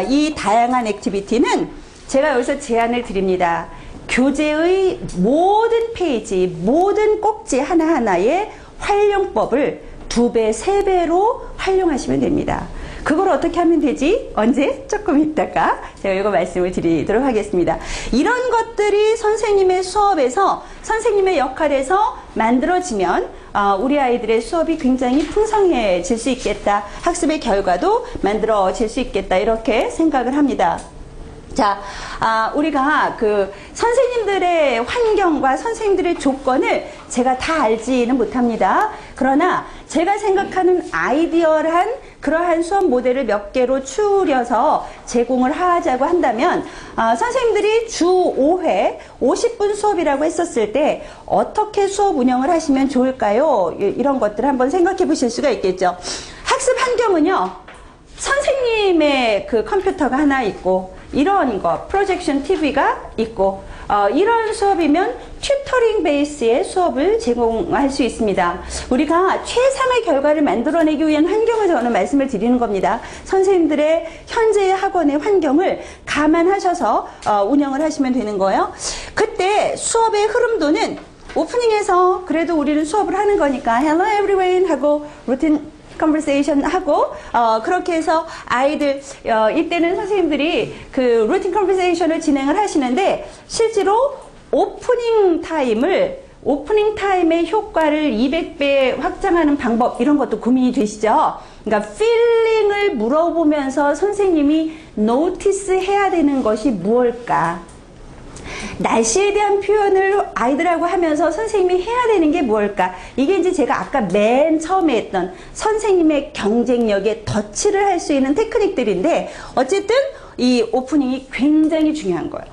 이 다양한 액티비티는 제가 여기서 제안을 드립니다. 교재의 모든 페이지, 모든 꼭지 하나하나의 활용법을 2배, 3배로 활용하시면 됩니다. 그걸 어떻게 하면 되지? 언제? 조금 있다가 제가 이거 말씀을 드리도록 하겠습니다. 이런 것들이 선생님의 수업에서, 선생님의 역할에서 만들어지면 우리 아이들의 수업이 굉장히 풍성해질 수 있겠다. 학습의 결과도 만들어질 수 있겠다. 이렇게 생각을 합니다. 자, 우리가 선생님들의 환경과 선생님들의 조건을 제가 다 알지는 못합니다. 그러나 제가 생각하는 아이디어한 그러한 수업 모델을 몇 개로 추려서 제공을 하자고 한다면, 선생님들이 주 5회 50분 수업이라고 했었을 때 어떻게 수업 운영을 하시면 좋을까요? 이런 것들을 한번 생각해 보실 수가 있겠죠. 학습 환경은요, 선생님의 컴퓨터가 하나 있고, 이런 거, 프로젝션 TV가 있고, 이런 수업이면 튜터링 베이스의 수업을 제공할 수 있습니다. 우리가 최상의 결과를 만들어내기 위한 환경을 저는 말씀을 드리는 겁니다. 선생님들의 현재의 학원의 환경을 감안하셔서 운영을 하시면 되는 거예요. 그때 수업의 흐름도는 오프닝에서 그래도 우리는 수업을 하는 거니까 Hello everyone 하고 루틴 컨버세이션 하고 그렇게 해서 아이들 이때는 선생님들이 루틴 컨버세이션을 진행을 하시는데 실제로 오프닝 타임의 효과를 200배 확장하는 방법 이런 것도 고민이 되시죠. 그러니까 필링을 물어보면서 선생님이 노티스 해야 되는 것이 무엇일까? 날씨에 대한 표현을 아이들하고 하면서 선생님이 해야 되는 게 무엇일까? 이게 이제 제가 아까 맨 처음에 했던 선생님의 경쟁력에 덧칠을 할 수 있는 테크닉들인데 어쨌든 이 오프닝이 굉장히 중요한 거예요.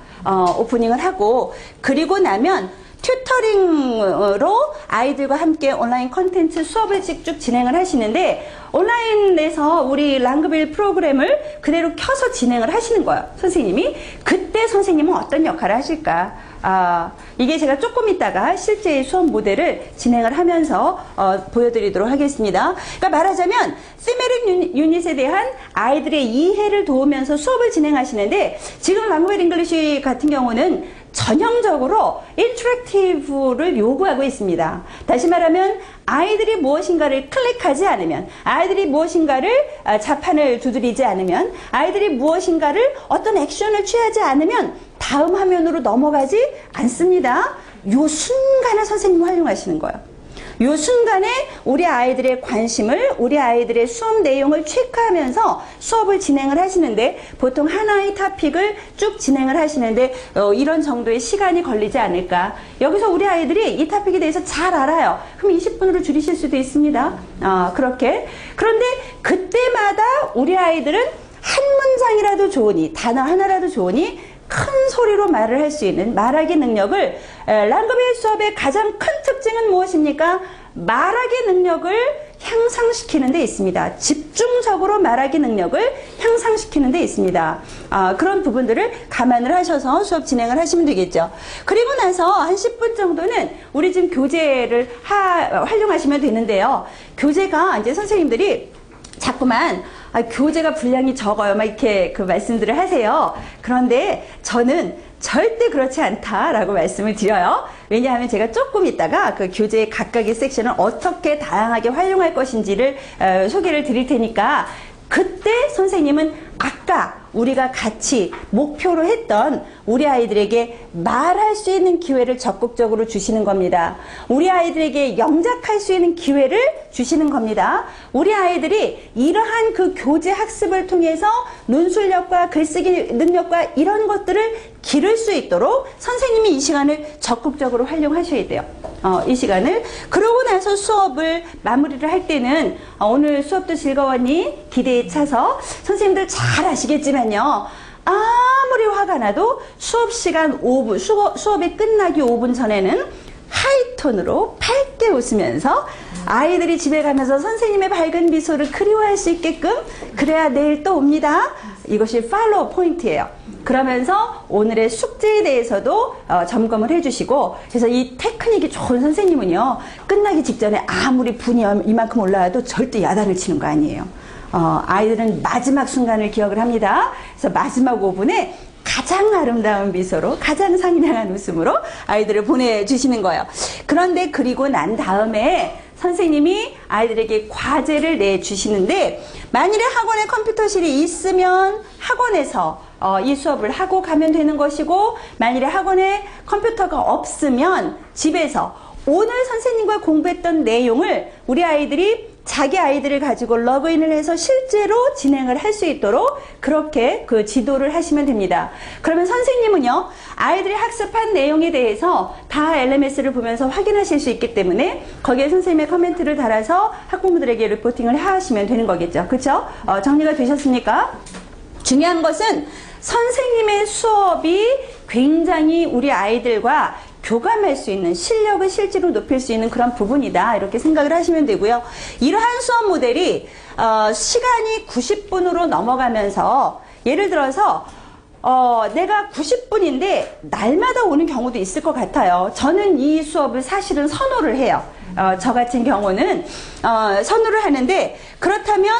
오프닝을 하고 그리고 나면 튜터링으로 아이들과 함께 온라인 콘텐츠 수업을 쭉 진행을 하시는데 온라인에서 우리 랑그빌 프로그램을 그대로 켜서 진행을 하시는 거예요. 선생님이. 그때 선생님은 어떤 역할을 하실까? 이게 제가 조금 있다가 실제 수업 모델을 진행을 하면서 보여드리도록 하겠습니다. 그러니까 말하자면 시메릭 유닛에 대한 아이들의 이해를 도우면서 수업을 진행하시는데 지금 랑그빌 잉글리시 같은 경우는 전형적으로 인터랙티브를 요구하고 있습니다. 다시 말하면 아이들이 무엇인가를 클릭하지 않으면, 아이들이 무엇인가를 자판을 두드리지 않으면, 아이들이 무엇인가를 어떤 액션을 취하지 않으면 다음 화면으로 넘어가지 않습니다. 요 순간에 선생님이 활용하시는 거예요. 요 순간에 우리 아이들의 관심을, 우리 아이들의 수업 내용을 체크하면서 수업을 진행을 하시는데, 보통 하나의 토픽을 쭉 진행을 하시는데 이런 정도의 시간이 걸리지 않을까. 여기서 우리 아이들이 이 토픽에 대해서 잘 알아요. 그럼 20분으로 줄이실 수도 있습니다. 그렇게. 그런데 그때마다 우리 아이들은 한 문장이라도 좋으니, 단어 하나라도 좋으니 큰 소리로 말을 할 수 있는 말하기 능력을, 랑그베이 수업의 가장 큰 특징은 무엇입니까? 말하기 능력을 향상시키는 데 있습니다. 집중적으로 말하기 능력을 향상시키는 데 있습니다. 그런 부분들을 감안을 하셔서 수업 진행을 하시면 되겠죠. 그리고 나서 한 10분 정도는 우리 지금 교재를 활용하시면 되는데요. 교재가 이제 선생님들이 자꾸만 교재가 분량이 적어요, 막 이렇게 그 말씀들을 하세요. 그런데 저는 절대 그렇지 않다라고 말씀을 드려요. 왜냐하면 제가 조금 있다가 그 교재의 각각의 섹션을 어떻게 다양하게 활용할 것인지를 소개를 드릴 테니까, 그때 선생님은 아까 우리가 같이 목표로 했던 우리 아이들에게 말할 수 있는 기회를 적극적으로 주시는 겁니다. 우리 아이들에게 영작할 수 있는 기회를 주시는 겁니다. 우리 아이들이 이러한 그 교재 학습을 통해서 논술력과 글쓰기 능력과 이런 것들을 기를 수 있도록 선생님이 이 시간을 적극적으로 활용하셔야 돼요. 이 시간을. 그러고 나서 수업을 마무리를 할 때는 오늘 수업도 즐거웠니? 기대에 차서 선생님들 잘 아시겠지만요. 아무리 화가 나도 수업 시간 5분, 수업이 끝나기 5분 전에는 하이톤으로 밝게 웃으면서 아이들이 집에 가면서 선생님의 밝은 미소를 그리워할 수 있게끔, 그래야 내일 또 옵니다. 이것이 팔로우 포인트예요. 그러면서 오늘의 숙제에 대해서도 점검을 해주시고, 그래서 이 테크닉이 좋은 선생님은요, 끝나기 직전에 아무리 분이 이만큼 올라와도 절대 야단을 치는 거 아니에요. 아이들은 마지막 순간을 기억을 합니다. 그래서 마지막 5분에 가장 아름다운 미소로, 가장 상냥한 웃음으로 아이들을 보내주시는 거예요. 그런데 그리고 난 다음에 선생님이 아이들에게 과제를 내주시는데, 만일에 학원에 컴퓨터실이 있으면 학원에서 이 수업을 하고 가면 되는 것이고, 만일에 학원에 컴퓨터가 없으면 집에서 오늘 선생님과 공부했던 내용을 우리 아이들이 자기 아이들을 가지고 로그인을 해서 실제로 진행을 할 수 있도록 그렇게 그 지도를 하시면 됩니다. 그러면 선생님은요, 아이들이 학습한 내용에 대해서 다 LMS를 보면서 확인하실 수 있기 때문에 거기에 선생님의 코멘트를 달아서 학부모들에게 리포팅을 하시면 되는 거겠죠. 그렇죠? 정리가 되셨습니까? 중요한 것은 선생님의 수업이 굉장히 우리 아이들과 교감할 수 있는, 실력을 실제로 높일 수 있는 그런 부분이다, 이렇게 생각을 하시면 되고요. 이러한 수업 모델이 시간이 90분으로 넘어가면서, 예를 들어서 내가 90분인데 날마다 오는 경우도 있을 것 같아요. 저는 이 수업을 사실은 선호를 해요. 저 같은 경우는 선호를 하는데, 그렇다면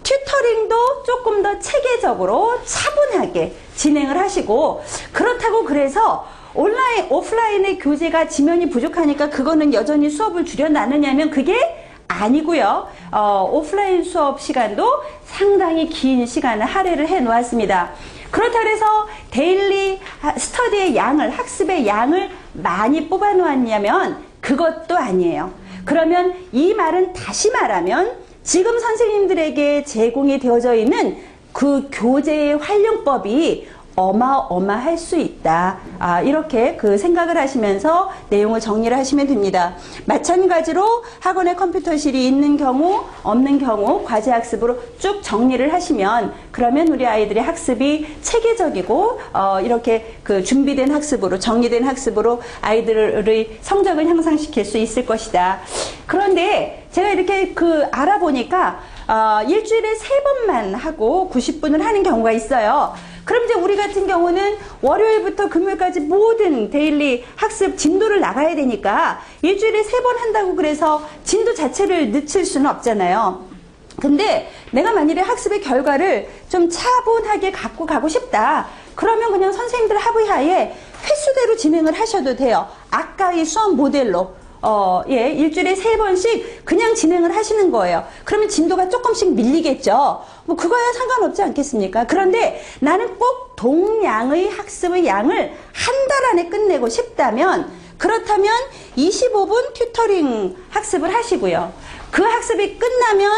튜터링도 조금 더 체계적으로 차분하게 진행을 하시고, 그렇다고 그래서 온라인, 오프라인의 교재가 지면이 부족하니까 그거는 여전히 수업을 줄여놨느냐면 그게 아니고요. 오프라인 수업 시간도 상당히 긴 시간을 할애를 해 놓았습니다. 그렇다고 해서 데일리 스터디의 양을, 학습의 양을 많이 뽑아 놓았냐면 그것도 아니에요. 그러면 이 말은 다시 말하면 지금 선생님들에게 제공이 되어져 있는 그 교재의 활용법이 어마어마할 수 있다. 이렇게 그 생각을 하시면서 내용을 정리를 하시면 됩니다. 마찬가지로 학원에 컴퓨터실이 있는 경우, 없는 경우 과제 학습으로 쭉 정리를 하시면, 그러면 우리 아이들의 학습이 체계적이고 이렇게 그 준비된 학습으로, 정리된 학습으로 아이들의 성적을 향상시킬 수 있을 것이다. 그런데 제가 이렇게 알아보니까 일주일에 3번만 하고 90분을 하는 경우가 있어요. 그럼 이제 우리 같은 경우는 월요일부터 금요일까지 모든 데일리 학습 진도를 나가야 되니까 일주일에 3번 한다고 그래서 진도 자체를 늦출 수는 없잖아요. 근데 내가 만일에 학습의 결과를 좀 차분하게 갖고 가고 싶다. 그러면 그냥 선생님들 합의하에 횟수대로 진행을 하셔도 돼요. 아까의 수업 모델로. 일주일에 3번씩 그냥 진행을 하시는 거예요. 그러면 진도가 조금씩 밀리겠죠. 뭐 그거야 상관없지 않겠습니까? 그런데 나는 꼭 동량의 학습의 양을 한 달 안에 끝내고 싶다면 그렇다면 25분 튜터링 학습을 하시고요. 그 학습이 끝나면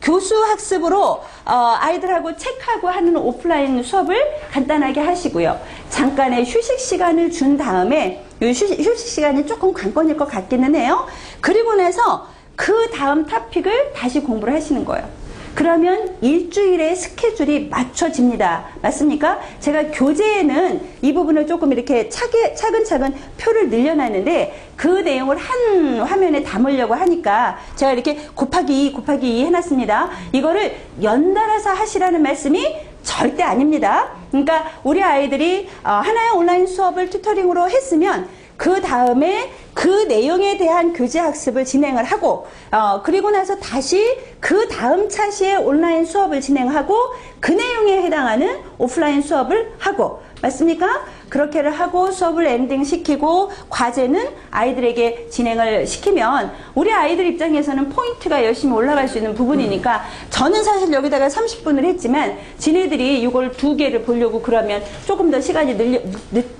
교수 학습으로 아이들하고 책하고 하는 오프라인 수업을 간단하게 하시고요. 잠깐의 휴식 시간을 준 다음에 휴식 시간이 조금 관건일 것 같기는 해요. 그리고 나서 그 다음 토픽을 다시 공부를 하시는 거예요. 그러면 일주일의 스케줄이 맞춰집니다. 맞습니까? 제가 교재에는 이 부분을 조금 이렇게 차근차근 표를 늘려놨는데 그 내용을 한 화면에 담으려고 하니까 제가 이렇게 곱하기 2 해놨습니다. 이거를 연달아서 하시라는 말씀이 절대 아닙니다. 그러니까 우리 아이들이 하나의 온라인 수업을 튜터링으로 했으면 그 다음에 그 내용에 대한 교재 학습을 진행을 하고 그리고 나서 다시 그 다음 차시에 온라인 수업을 진행하고 그 내용에 해당하는 오프라인 수업을 하고 맞습니까? 그렇게를 하고 수업을 엔딩시키고 과제는 아이들에게 진행을 시키면 우리 아이들 입장에서는 포인트가 열심히 올라갈 수 있는 부분이니까 저는 사실 여기다가 30분을 했지만 지네들이 이걸 2개를 보려고 그러면 조금 더 시간이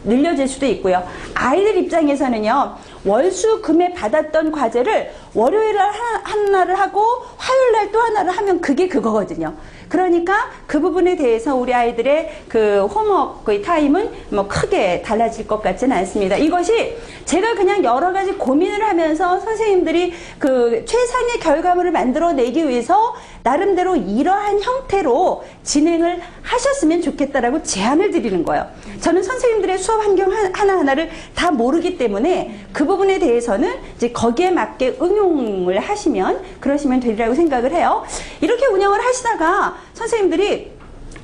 늘려질 수도 있고요. 아이들 입장에서는요. 월수금에 받았던 과제를 월요일에 하나를 하고 화요일날 또 하나를 하면 그게 그거거든요. 그러니까 그 부분에 대해서 우리 아이들의 그 홈워크 타임은 뭐 크게 달라질 것 같지는 않습니다. 이것이 제가 그냥 여러 가지 고민을 하면서 선생님들이 그 최상의 결과물을 만들어내기 위해서 나름대로 이러한 형태로 진행을 하셨으면 좋겠다라고 제안을 드리는 거예요. 저는 선생님들의 수업 환경 하나하나를 다 모르기 때문에 그 부분에 대해서는 이제 거기에 맞게 응용을 하시면 그러시면 되리라고 생각을 해요. 이렇게 운영을 하시다가 선생님들이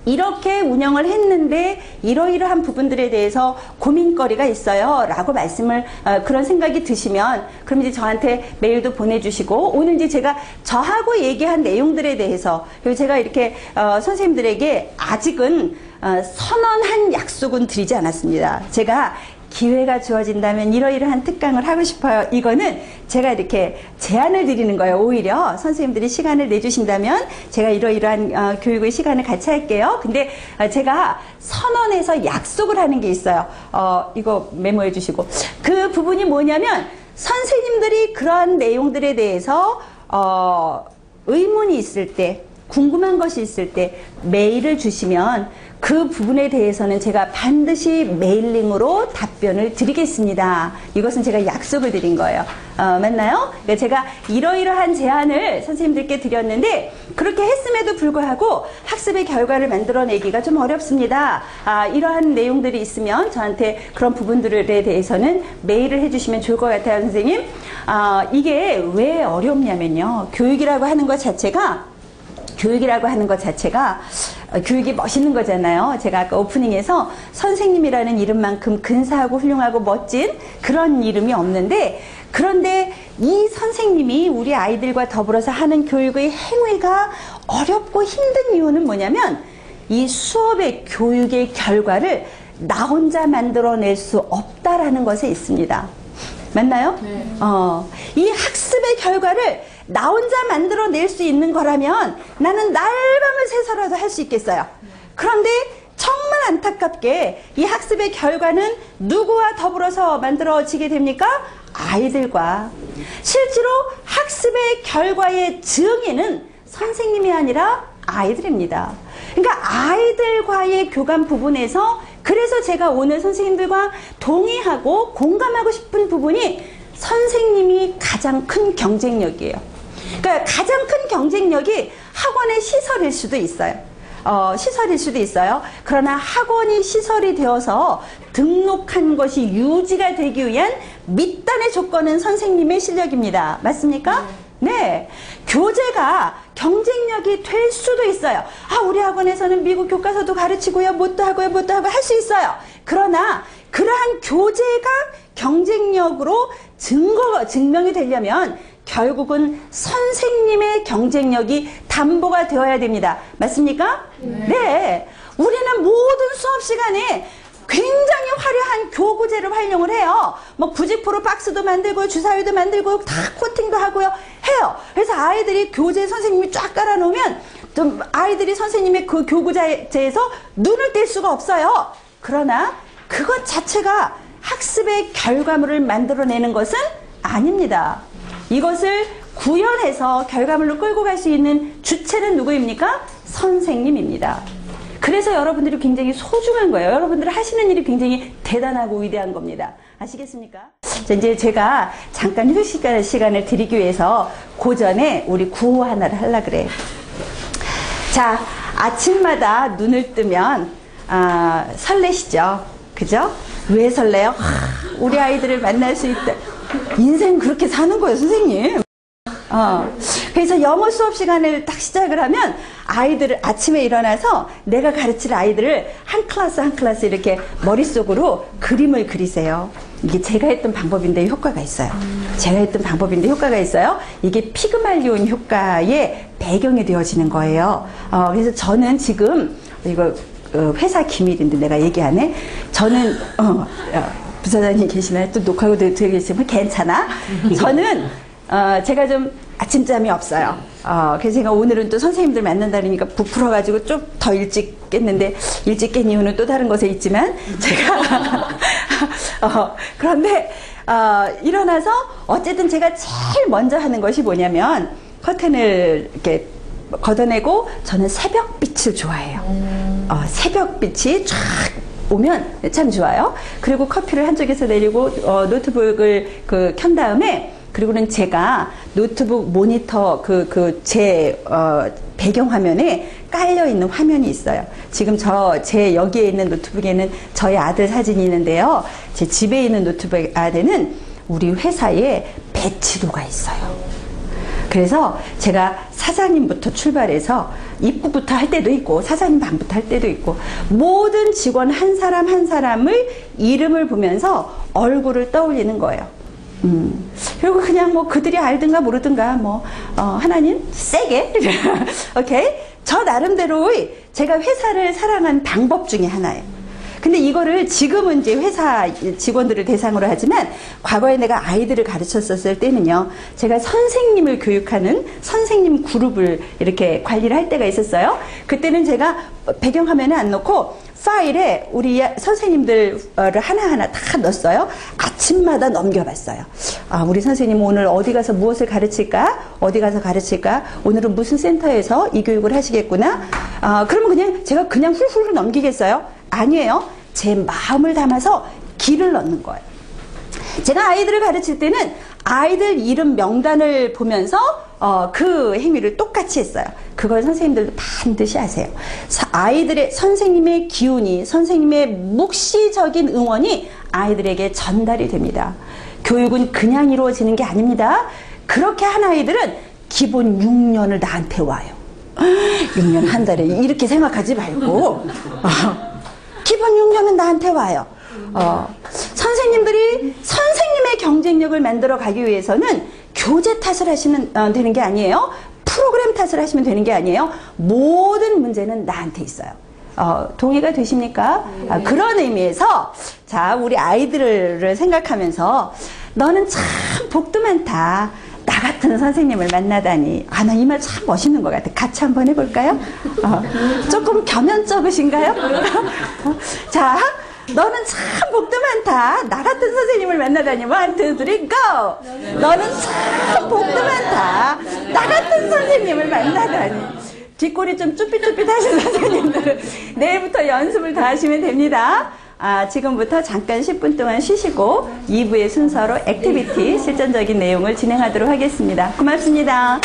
이렇게 운영을 했는데 이러이러한 부분들에 대해서 고민거리가 있어요 라고 말씀을 그런 생각이 드시면 그럼 이제 저한테 메일도 보내주시고 오늘 이제 제가 저하고 얘기한 내용들에 대해서 그리고 제가 이렇게 선생님들에게 아직은 선언한 약속은 드리지 않았습니다. 제가 기회가 주어진다면 이러이러한 특강을 하고 싶어요. 이거는 제가 이렇게 제안을 드리는 거예요. 오히려 선생님들이 시간을 내주신다면 제가 이러이러한 교육의 시간을 같이 할게요. 근데 제가 선언해서 약속을 하는 게 있어요. 이거 메모해 주시고 그 부분이 뭐냐면 선생님들이 그런 내용들에 대해서 의문이 있을 때 궁금한 것이 있을 때 메일을 주시면 그 부분에 대해서는 제가 반드시 메일링으로 답변을 드리겠습니다. 이것은 제가 약속을 드린 거예요. 맞나요? 그러니까 제가 이러이러한 제안을 선생님들께 드렸는데 그렇게 했음에도 불구하고 학습의 결과를 만들어내기가 좀 어렵습니다. 이러한 내용들이 있으면 저한테 그런 부분들에 대해서는 메일을 해주시면 좋을 것 같아요, 선생님. 이게 왜 어렵냐면요. 교육이라고 하는 것 자체가 교육이 멋있는 거잖아요. 제가 아까 오프닝에서 선생님이라는 이름만큼 근사하고 훌륭하고 멋진 그런 이름이 없는데 그런데 이 선생님이 우리 아이들과 더불어서 하는 교육의 행위가 어렵고 힘든 이유는 뭐냐면 이 수업의 교육의 결과를 나 혼자 만들어낼 수 없다라는 것에 있습니다. 맞나요? 네. 이 학습의 결과를 나 혼자 만들어낼 수 있는 거라면 나는 날밤을 새서라도 할 수 있겠어요. 그런데 정말 안타깝게 이 학습의 결과는 누구와 더불어서 만들어지게 됩니까? 아이들과. 실제로 학습의 결과의 증인은 선생님이 아니라 아이들입니다. 그러니까 아이들과의 교감 부분에서 그래서 제가 오늘 선생님들과 동의하고 공감하고 싶은 부분이 선생님이 가장 큰 경쟁력이에요. 그러니까 가장 큰 경쟁력이 학원의 시설일 수도 있어요. 시설일 수도 있어요. 그러나 학원이 시설이 되어서 등록한 것이 유지가 되기 위한 밑단의 조건은 선생님의 실력입니다. 맞습니까? 네. 교재가 경쟁력이 될 수도 있어요. 우리 학원에서는 미국 교과서도 가르치고요. 뭣도 하고요. 할 수 있어요. 그러나 그러한 교재가 경쟁력으로 증명이 되려면 결국은 선생님의 경쟁력이 담보가 되어야 됩니다. 맞습니까? 네. 우리는 모든 수업 시간에 굉장히 화려한 교구제를 활용을 해요. 뭐 부직포로 박스도 만들고 주사위도 만들고 다 코팅도 하고요. 해요. 그래서 아이들이 교재 선생님이 쫙 깔아놓으면 좀 아이들이 선생님의 그 교구제에서 눈을 뗄 수가 없어요. 그러나 그것 자체가 학습의 결과물을 만들어내는 것은 아닙니다. 이것을 구현해서 결과물로 끌고 갈 수 있는 주체는 누구입니까? 선생님입니다. 그래서 여러분들이 굉장히 소중한 거예요. 여러분들이 하시는 일이 굉장히 대단하고 위대한 겁니다. 아시겠습니까? 자, 이제 제가 잠깐 휴식 시간을 드리기 위해서 고전에 우리 구호 하나를 하려고 그래요. 자, 아침마다 눈을 뜨면 설레시죠? 그죠? 왜 설레요? 우리 아이들을 만날 수 있다. 인생 그렇게 사는 거예요, 선생님. 그래서 영어 수업 시간을 딱 시작을 하면 아이들을 아침에 일어나서 내가 가르칠 아이들을 한 클래스 한 클래스 이렇게 머릿속으로 그림을 그리세요. 이게 제가 했던 방법인데 효과가 있어요. 제가 했던 방법인데 효과가 있어요. 이게 피그말리온 효과의 배경이 되어지는 거예요. 그래서 저는 지금 이거 회사 기밀인데 내가 얘기 안 해. 저는 부사장님 계시나요? 또 녹화하고 계시면 괜찮아. 저는 제가 좀 아침잠이 없어요. 그래서 제가 오늘은 또 선생님들 만난다니까 부풀어가지고 좀 더 일찍 깼는데, 일찍 깬 이유는 또 다른 것에 있지만, 제가, 그런데, 일어나서, 어쨌든 제가 제일 먼저 하는 것이 뭐냐면, 커튼을 이렇게 걷어내고, 저는 새벽빛을 좋아해요. 새벽빛이 쫙 오면 참 좋아요. 그리고 커피를 한쪽에서 내리고, 노트북을 켠 다음에, 그리고는 제가 노트북 모니터 제 배경화면에 깔려있는 화면이 있어요. 지금 제 여기에 있는 노트북에는 저희 아들 사진이 있는데요. 제 집에 있는 노트북 안에는 우리 회사의 배치도가 있어요. 그래서 제가 사장님부터 출발해서 입구부터 할 때도 있고 사장님 방부터 할 때도 있고 모든 직원 한 사람 한 사람을 이름을 보면서 얼굴을 떠올리는 거예요. 그리고 그냥 뭐 그들이 알든가 모르든가 하나님 세게 오케이? 저 나름대로의 제가 회사를 사랑한 방법 중에 하나예요. 근데 이거를 지금은 이제 회사 직원들을 대상으로 하지만 과거에 내가 아이들을 가르쳤었을 때는요, 제가 선생님을 교육하는 선생님 그룹을 이렇게 관리를 할 때가 있었어요. 그때는 제가 배경화면에 안 놓고 파일에 우리 선생님들을 하나하나 다 넣었어요. 아침마다 넘겨봤어요. 우리 선생님 오늘 어디 가서 무엇을 가르칠까? 어디 가서 가르칠까? 오늘은 무슨 센터에서 이 교육을 하시겠구나? 그러면 그냥 제가 그냥 훌훌 넘기겠어요? 아니에요. 제 마음을 담아서 길을 넣는 거예요. 제가 아이들을 가르칠 때는 아이들 이름 명단을 보면서 그 행위를 똑같이 했어요. 그걸 선생님들도 반드시 하세요. 아이들의 선생님의 기운이, 선생님의 묵시적인 응원이 아이들에게 전달이 됩니다. 교육은 그냥 이루어지는 게 아닙니다. 그렇게 한 아이들은 기본 6년을 나한테 와요. 6년 한 달에 이렇게 생각하지 말고 기본 6년은 나한테 와요. 선생님들이 선생님의 경쟁력을 만들어 가기 위해서는 교재 탓을 하시면 되는 게 아니에요. 프로그램 탓을 하시면 되는 게 아니에요. 모든 문제는 나한테 있어요. 동의가 되십니까? 그런 의미에서 자, 우리 아이들을 생각하면서 너는 참 복도 많다. 나 같은 선생님을 만나다니. 나 이 말 참 멋있는 것 같아. 같이 한번 해볼까요? 조금 겸연쩍으신가요? 자, 너는 참 복도 많다. 나 같은 선생님을 만나다니. 1, 2, 3, go! 너는 참 복도 많다. 나 같은 선생님을 만나다니. 뒷골이 좀 쭈삣쭈삣 하신 선생님들은 내일부터 연습을 더 하시면 됩니다. 지금부터 잠깐 10분 동안 쉬시고 2부의 순서로 액티비티 실전적인 내용을 진행하도록 하겠습니다. 고맙습니다.